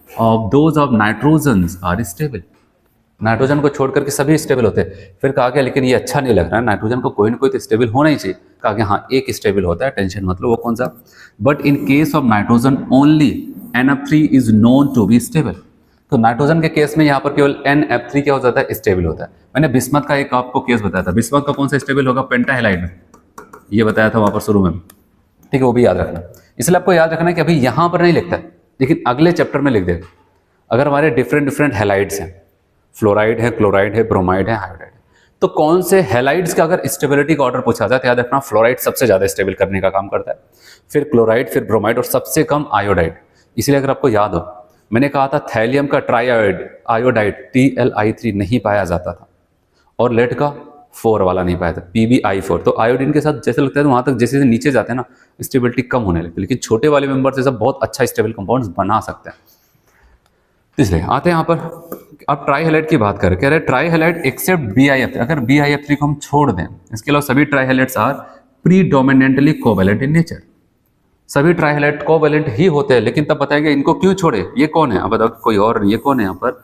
of those of nitrogen are stable, nitrogen को छोड़ करके सभी स्टेबल होते हैं। फिर कहा गया लेकिन ये अच्छा नहीं लग रहा है, नाइट्रोजन को कोई ना कोई तो स्टेबल होना ही चाहिए। कहा कि हाँ एक स्टेबल होता है, टेंशन मतलब वो कौन सा, but in case of nitrogen only NF3 is known to be stable. तो नाइट्रोजन के केस में यहाँ पर केवल NF3 क्या हो जाता है, स्टेबल होता है। मैंने बिस्मथ का एक आपको केस बताया था, बिस्मथ का कौन सा स्टेबल होगा, पेंटा हैलाइड में, ये बताया था वहाँ पर शुरू में, ठीक है, वो भी याद रखना। इसलिए आपको याद रखना है कि अभी यहाँ पर नहीं लिखता है, लेकिन अगले चैप्टर में लिख देगा। अगर हमारे डिफरेंट हैलाइड्स हैं, फ्लोराइड है, क्लोराइड है, ब्रोमाइड है, आयोडाइड है, तो कौन से हैलाइड्स का अगर स्टेबिलिटी का ऑर्डर पूछा जाए तो याद रखना फ्लोराइड सबसे ज़्यादा स्टेबल करने का काम करता है, फिर क्लोराइड, फिर ब्रोमाइड और सबसे कम आयोडाइड। इसलिए अगर आपको याद हो, मैंने कहा था थैलियम का ट्राई आयोडाइड TLI3 नहीं पाया जाता था, और लेड का 4 वाला नहीं पाया था, PbI4। तो आयोडीन के साथ जैसे लगता है वहाँ तक जैसे नीचे जाते हैं ना, स्टेबिलिटी कम होने लगती है, लेकिन छोटे वाले मेंबर से सब बहुत अच्छा स्टेबल कंपाउंड्स बना सकते हैं। इसलिए आते हैं यहाँ पर, अब ट्राई हैलाइड की बात करें, कह रहे ट्राई हैलाइड एक्सेप्ट BiF3, अगर BiF3 को हम छोड़ दें, इसके अलावा सभी trihalides are predominantly covalent in nature. सभी ट्राई हैलाइड कोवेलेंट ही होते हैं, लेकिन तब बताएगा इनको क्यों छोड़े, ये कौन है, अब बताओ कोई और नहीं, ये कौन है यहाँ पर,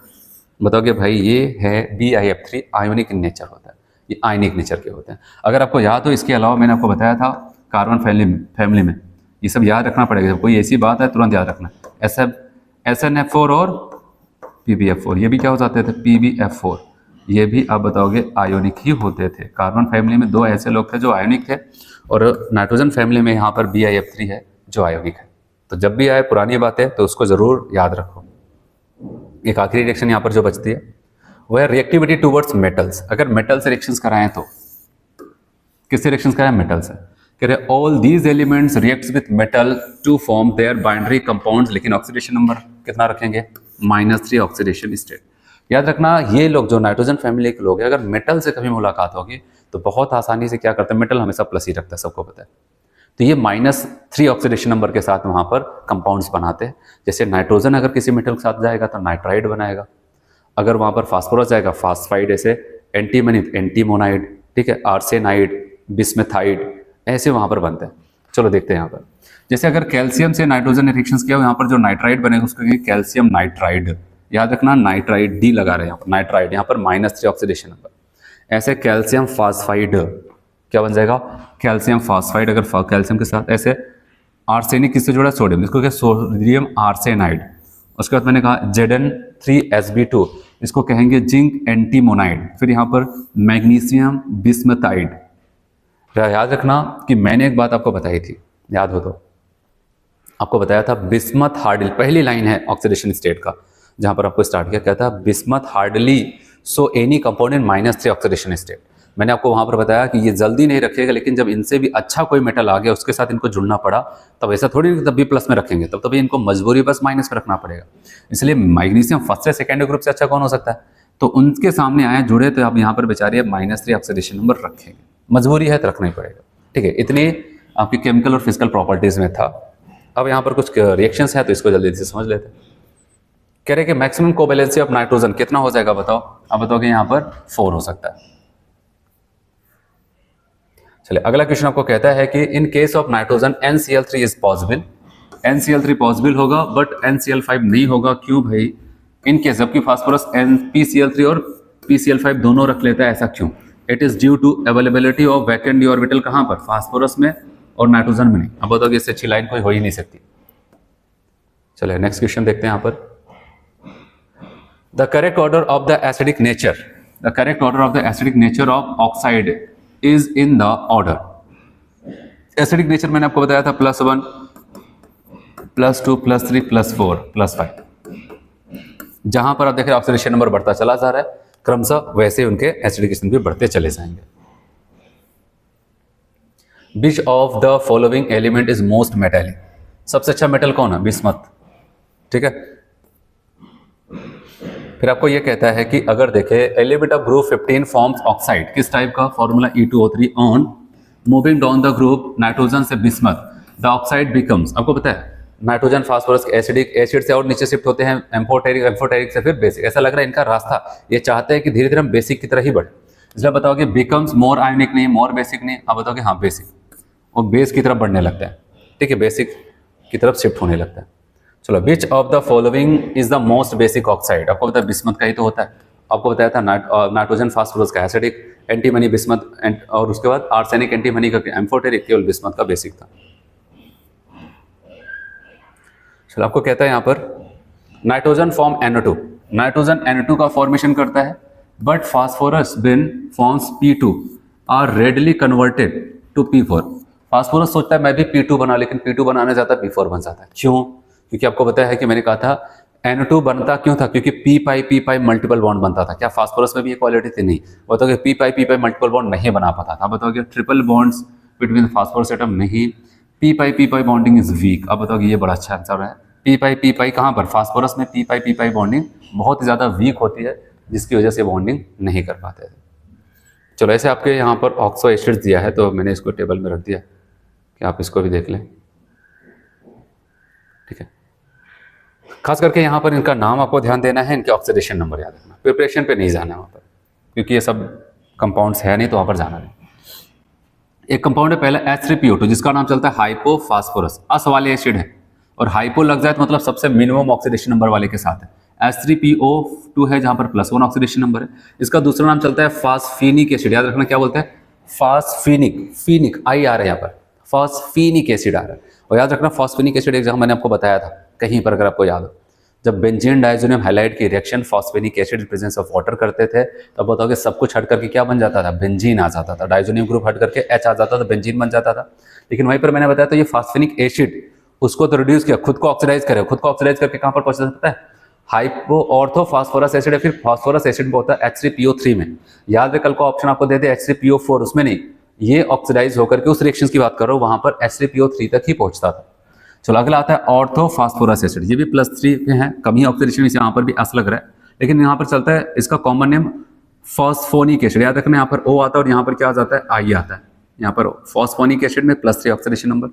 बताओगे भाई ये है BiF3, आयोनिक इन नेचर होता है, ये आयनिक नेचर के होते हैं। अगर आपको याद हो, इसके अलावा मैंने आपको बताया था कार्बन फैमिली में ये सब याद रखना पड़ेगा, जब कोई ऐसी बात है तुरंत याद रखना, SNF4 और PbF4, ये भी क्या हो जाते थे, PbF4, ये भी आप बताओगे आयोनिक ही होते थे। कार्बन फैमिली में 2 ऐसे लोग थे जो आयोनिक थे, और नाइट्रोजन फैमिली में यहाँ पर BiF3 है जो आयोनिक है। तो जब भी आए पुरानी बात है तो उसको जरूर याद रखो। एक आखिरी रिएक्शन यहाँ पर जो बचती है वह है रिएक्टिविटी टूवर्ड्स मेटल्स। अगर मेटल से रिएक्शंस कराएं तो किससे रिएक्शंस कराएं, मेटल से। कह रहे all these elements reacts with metal to form their binary compounds, लेकिन ऑक्सीडेशन नंबर कितना रखेंगे, -3 ऑक्सीडेशन स्टेट। याद रखना ये लोग जो नाइट्रोजन फैमिली के लोग हैं, अगर मेटल से कभी मुलाकात होगी तो बहुत आसानी से क्या करते हैं, मेटल हमेशा प्लस ही रखता है, सबको पता है, तो ये -3 ऑक्सीडेशन नंबर के साथ वहाँ पर कंपाउंड्स बनाते हैं। जैसे नाइट्रोजन अगर किसी मेटल के साथ जाएगा तो नाइट्राइड बनाएगा, अगर वहाँ पर फास्फोरस जाएगा फास्फाइड, ऐसे एंटीमनी एंटीमोनाइड, ठीक है, आर्सेनाइड, बिस्मेथाइड, ऐसे वहाँ पर बनते हैं। चलो देखते हैं यहाँ पर, जैसे अगर कैल्शियम से नाइट्रोजन ने रिएक्शंस किया, यहाँ पर जो नाइट्राइड बनेगा उसको कहेंगे कैल्शियम नाइट्राइड। याद रखना नाइट्राइड D लगा रहे हैं यहाँ पर, नाइट्राइड, यहाँ पर -3 ऑक्सीडेशन नंबर। ऐसे कैल्शियम फास्फाइड क्या बन जाएगा, कैल्शियम फास्फाइड, अगर कैल्शियम के साथ ऐसे आर्सेनिक किससे जुड़ा, सोडियम, इसको क्या सोडियम आर्सेनाइड। उसके बाद मैंने कहा Zn3Sb2, इसको कहेंगे जिंक एंटीमोनाइड। फिर यहाँ पर मैग्नीशियम बिस्मथाइड। याद रखना कि मैंने एक बात आपको बताई थी, याद हो तो, आपको बताया था बिस्मथ हार्डली, पहली लाइन है ऑक्सीडेशन स्टेट का जहां पर आपको स्टार्ट किया, कहता है bismuth hardly so any compound in -3 oxidation state. मैंने आपको वहाँ पर बताया कि ये जल्दी नहीं रखेगा, लेकिन जब इनसे भी अच्छा कोई मेटल आ गया उसके साथ इनको जुड़ना पड़ा, तब ऐसा थोड़ी नहीं तब भी प्लस में रखेंगे, तब तभी इनको मजबूरी बस माइनस में रखना पड़ेगा। इसलिए मैग्नीशियम फर्स्ट से सेकेंडरी ग्रुप से अच्छा कौन हो सकता है, तो उनके सामने आए जुड़े, तो आप यहाँ पर बेचारे -3 ऑक्सीडेशन नंबर रखेंगे, मजबूरी है तो रखना ही पड़ेगा। ठीक है, इतनी आपकी केमिकल और फिजिकल प्रॉपर्टीज़ में था। अब यहाँ पर कुछ रिएक्शंस है तो इसको जल्दी से समझ लेते हैं। कह रहे कि मैक्सिमम कोवैलेंसी ऑफ नाइट्रोजन कितना हो जाएगा बताओ, अब बताओगे यहाँ पर 4 हो सकता है। चलिए अगला क्वेश्चन आपको कहता है कि इन case of nitrogen NCl3 is possible, NCl3 possible होगा बट NCl5 नहीं होगा, क्यों भाई? इन केस जबकि फास्फोरस PCl3 और PCl5 दोनों रख लेता है, ऐसा क्यों? It is due to availability of vacant d orbital, कहां पर? फास्फोरस में और नाइट्रोजन में नहीं। अब बताओ इससे अच्छी लाइन कोई हो ही नहीं सकती। चलिए नेक्स्ट क्वेश्चन देखते हैं यहाँ पर। The correct order of the acidic nature, the correct order of the acidic nature of oxide is in the order. Acidic nature मैंने आपको बताया था +1 +2 +3 +4 +5। जहां पर आप देख रहे हैं ऑक्सीडेशन नंबर बढ़ता चला जा रहा है क्रमशः, वैसे उनके एसिडिकेशन भी बढ़ते चले जाएंगे। Which of the following element is most metallic, सबसे अच्छा मेटल कौन है? बिस्मथ। ठीक है, फिर आपको यह कहता है कि अगर देखे element of group 15 forms oxide, किस टाइप का? Formula E2O3 on moving down the group nitrogen से बिस्मथ द ऑक्साइड बिकम्स, आपको पता है नाइट्रोजन फास्फोरस एसिडिक एसिड से और नीचे शिफ्ट होते हैं एम्फोटेरिक, एम्फोटेरिक से फिर बेसिक। ऐसा लग रहा है इनका रास्ता, ये चाहते हैं कि धीरे धीरे हम बेसिक की तरह ही बढ़े, इसलिए बताओगे बिकम्स मोर आयोनिक नहीं, मोर बेसिक नहीं, आप बताओगे हाँ बेसिक, और बेस की तरफ बढ़ने लगता है। ठीक है, बेसिक की तरफ शिफ्ट होने लगता है। चलो, which of the following is the most basic oxide, आपको पता है बिस्मथ का ही तो होता है। आपको बताया था नाइट्रोजन फास्फोरस का एसिडिक, एंटीमनी बिस्मथ, और उसके बाद आर्सेनिक एंटीमनी का एम्फोटेरिक, केवल बिस्मथ का बेसिक था। चलो आपको कहता है यहाँ पर nitrogen form NO2, nitrogen NO2 का फॉर्मेशन करता है, but phosphorus been forms P2 are readily converted to P4। Phosphorus सोचता है मैं भी P2 बना, लेकिन P2 बनाने जाता है P4 बन जाता है। क्यों? क्योंकि आपको पता है कि मैंने कहा था NO2 बनता क्यों था? क्योंकि P मल्टीपल बॉन्ड बनता था। क्या फास्फोरस में भी ये क्वालिटी थी? नहीं। बताओगे P मल्टीपल बॉन्ड नहीं बना पाता था। बताओगे triple bonds between phosphorus atom नहीं, P बॉन्डिंग इज वीक। अब बताओगे, ये बड़ा अच्छा आंसर है। P कहाँ पर? फास्फोरस में P बॉन्डिंग बहुत ज़्यादा वीक होती है, जिसकी वजह से बॉन्डिंग नहीं कर पाते थे। चलो, ऐसे आपके यहाँ पर ऑक्सो एसिड्स दिया है तो मैंने इसको टेबल में रख दिया कि आप इसको भी देख लें। ठीक है, खास करके यहाँ पर इनका नाम आपको ध्यान देना है, इनके ऑक्सीडेशन नंबर याद रखना, प्रिपरेशन पे नहीं जाना वहाँ पर, क्योंकि ये सब कंपाउंड्स है नहीं तो वहाँ पर जाना नहीं। एक कंपाउंड है पहला H3PO2, जिसका नाम चलता है हाइपोफास्फोरस, अस वाले एसिड है, और हाइपो लग जाए तो मतलब सबसे मिनिमम ऑक्सीडेशन नंबर वाले के साथ है। H3PO2 है जहाँ पर +1 ऑक्सीडेशन नंबर है। इसका दूसरा नाम चलता है फास्फेनिक एसिड, याद रखना क्या बोलते हैं? फास्फेनिक, फीनिक आई आ रहा है यहाँ पर, फास्फेनिक एसिड आ रहा है। और याद रखना फास्फेनिक एसिड एक जगह मैंने आपको बताया था कहीं पर, अगर आपको याद हो, जब बेंजीन डाइजोनियम हैलाइड की reaction phosphinic acid presence of water करते थे, तब बताओगे सब कुछ हट करके क्या बन जाता था? बेंजीन आ जाता था। डाइजोनियम ग्रुप हट करके H आ जाता था, बेंजीन बन जाता था। लेकिन वहीं पर मैंने बताया तो ये फास्फेनिक एसिड उसको तो रिड्यूस किया, खुद को ऑक्सीडाइज करे, खुद को ऑक्सीडाइज करके कहां पर पहुंच सकता है? हाइपो ऑर्थो फास्फोरस एसिड है, फिर फास्फोरस एसिड में होता है H3PO3 में। याद है कल को ऑप्शन आपको दे दे H3PO4, उसमें नहीं, ये ऑक्सीडाइज होकर के उस रिएक्शन की बात कर रहा हूं, वहां पर H3PO3 तक ही पहुंचता था। चलो अगला आता है ऑर्थो फास्फोरस एसिड, ये भी +3 पे है, कम ही ऑक्सीडेशन, इसे यहाँ पर भी अस लग रहा है, लेकिन यहाँ पर चलता है इसका कॉमन नेम फॉस्फोनिक एसिड। याद रखना यहाँ पर O आता है और यहाँ पर क्या आ जाता है? I आता है। यहाँ पर फॉस्फोनिक एसिड में +3 ऑक्सीडेशन नंबर।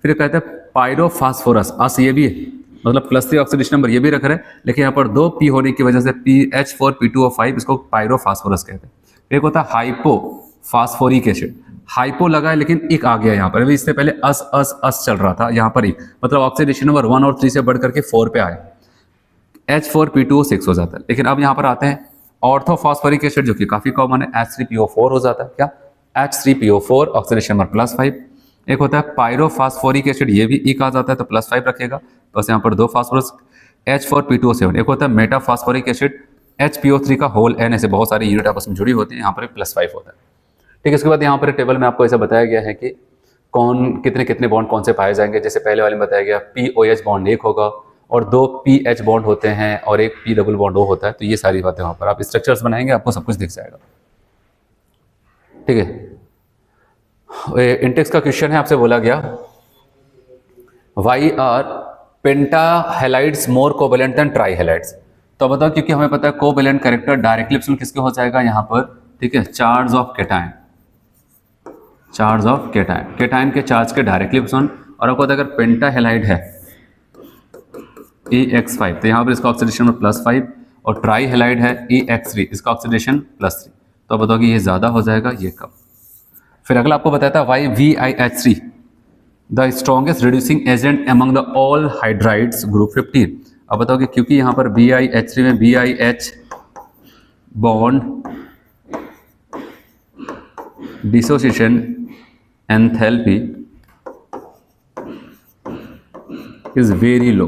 फिर कहते हैं पायरोफास्फोरस, अस ये भी है, मतलब +3 ऑक्सीडेशन नंबर ये भी रख रहे हैं, लेकिन यहाँ पर 2 P होने की वजह से H4P2O5, इसको पायरोफास्फोरस कहते हैं। एक होता है हाइपोफास्फोरिक एसिड, हाइपो लगा है लेकिन एक आ गया यहाँ पर, अभी इससे पहले अस चल रहा था, यहाँ पर एक, मतलब ऑक्सीडेशन नंबर 1 और 3 से बढ़ करके 4 पे आए, H4P2O6 हो जाता है। लेकिन अब यहाँ पर आते हैं ऑर्थोफॉस्फोरिक एसिड, जो कि काफी कॉमन है, H3PO4 हो जाता है। क्या? H3PO4 oxidation number +5। एक होता है पायरोफास्फोरिक एसिड, ये भी एक आ जाता है तो +5 रखेगा, बस यहाँ पर 2 फास्फोरस, H4P2O7। एक होता है मेटाफास्फोरिक एसिड, HPO3 का होल N, ऐसे बहुत सारी यूनिट आपस में जुड़ी होती है, यहाँ पर +5 होता है। ठीक है, इसके बाद यहाँ पर टेबल में आपको ऐसा बताया गया है कि कौन कितने कितने बॉन्ड कौन से पाए जाएंगे। जैसे पहले वाले में बताया गया POH बॉन्ड 1 होगा और 2 PH बॉन्ड होते हैं और 1 P डबल बॉन्ड O होता है। तो ये सारी बातें वहाँ पर आप स्ट्रक्चर्स बनाएंगे, आपको सब कुछ दिख जाएगा। ठीक है। इंटेक्स का क्वेश्चन है, आपसे बोला गया why are pentahalides more covalent than trihalides. तो बताओ, क्योंकि हमें पता है कोवेलेंट कैरेक्टर डायरेक्टली एप्सिलॉन किसके हो जाएगा यहाँ पर, ठीक है, charge of cation, charge of cation, cation के चार्ज के डायरेक्टली एप्सिलॉन। और आपको पता है अगर पेंटा हेलाइड है EX5 तो यहाँ पर इसका ऑक्सीडेशन +5, और ट्राई हेलाइड है EX3 इसका ऑक्सीडेशन +3। तो बताओ कि ये ज़्यादा हो जाएगा, ये कम। फिर अगला आपको बताया था why ViH3 the strongest reducing agent among the all hydrides group 15। अब बताओ कि क्योंकि यहाँ पर BiH3 में BiH bond dissociation enthalpy is very low,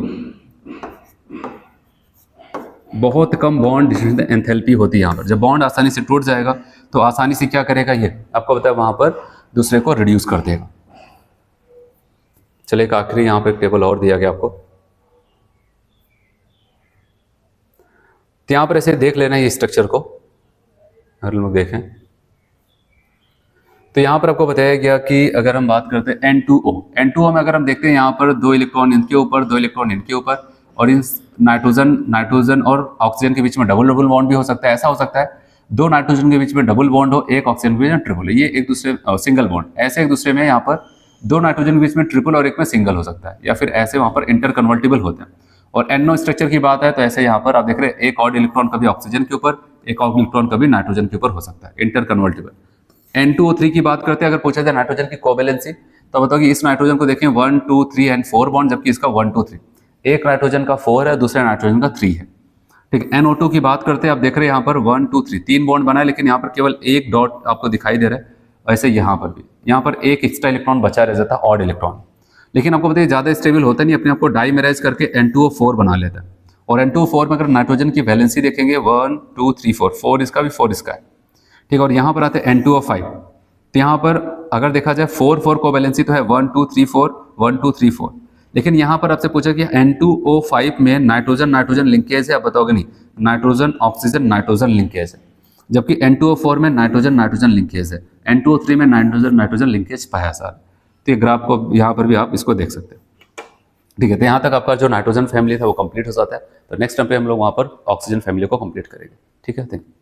बहुत कम बॉन्ड डिसोसिएशन एंथैल्पी होती है यहाँ पर। जब बॉन्ड आसानी से टूट जाएगा तो आसानी से क्या करेगा, ये आपको पता है वहां पर दूसरे को रिड्यूस कर देगा। चलिए एक आखिरी यहाँ पे एक टेबल और दिया गया आपको, तो यहाँ पर ऐसे देख लेना ये स्ट्रक्चर को, अगर लोग देखें तो यहाँ पर आपको बताया गया कि अगर हम बात करते हैं N2O में अगर हम देखते हैं यहाँ पर 2 इलेक्ट्रॉन इनके ऊपर, 2 इलेक्ट्रॉन इनके ऊपर, और इन नाइट्रोजन और ऑक्सीजन के बीच में डबल बॉन्ड भी हो सकता है। ऐसा हो सकता है 2 नाइट्रोजन के बीच में डबल बॉन्ड हो, एक ऑक्सीजन के बीच में ट्रिपल है, ये एक दूसरे सिंगल बॉन्ड, ऐसे एक दूसरे में यहाँ पर 2 नाइट्रोजन के बीच में ट्रिपल और एक में सिंगल हो सकता है, या फिर ऐसे वहाँ पर इंटर कन्वर्टिबल होते हैं। और NO स्ट्रक्चर की बात है तो ऐसे यहाँ पर आप देख रहे हैं एक और इलेक्ट्रॉन कभी ऑक्सीजन के ऊपर, एक और इलेक्ट्रॉन कभी नाइट्रोजन के ऊपर हो सकता है, इंटर कन्वर्टिबल। N2O3 की बात करते हैं, अगर पूछा जाए नाइट्रोजन की कोवेलेंसी, तो बताओ कि इस नाइट्रोजन को देखें 1 2 3 एंड 4 बॉन्ड, जबकि इसका 1 2 3, एक नाइट्रोजन का 4 है, दूसरे नाइट्रोजन का 3 है। ठीक है, NO2 की बात करते हैं, आप देख रहे हैं यहाँ पर 1 2 3 3 बॉन्ड बना है, लेकिन यहाँ पर केवल एक डॉट आपको दिखाई दे रहा है। वैसे यहाँ पर भी यहाँ पर एक एक्स्ट्रा इलेक्ट्रॉन बचा रह जाता है, ऑड इलेक्ट्रॉन, लेकिन आपको बताइए ज़्यादा स्टेबल होता नहीं, अपने आप को डाइमेराइज करके N2O4 बना लेता है। और N2O4 में अगर नाइट्रोजन की वैलेंसी देखेंगे 1 2 3 4, 4 इसका भी 4 इसका है, ठीक है। और यहाँ पर आते हैं N2O5, तो यहाँ पर अगर देखा जाए 4 4 को वैलेंसी तो है 1 2 3 4 1 2 3 4, लेकिन यहाँ पर आपसे पूछा कि N2O5 में नाइट्रोजन नाइट्रोजन लिंकेज है, आप बताओगे नहीं, नाइट्रोजन ऑक्सीजन नाइट्रोजन लिंकेज है, जबकि N2O4 में नाइट्रोजन नाइट्रोजन लिंकेज है, N2O3 में नाइट्रोजन नाइट्रोजन लिंकेज पाया जा रहा है। तो ये ग्राफ को यहाँ पर भी आप इसको देख सकते हैं, ठीक है। तो यहाँ तक आपका जो नाइट्रोजन फैमिली था वो कंप्लीट हो जाता है। तो नेक्स्ट टाइम पे हम लोग वहाँ पर ऑक्सीजन फैमिली को कंप्लीट करेंगे, ठीक है। Thank you.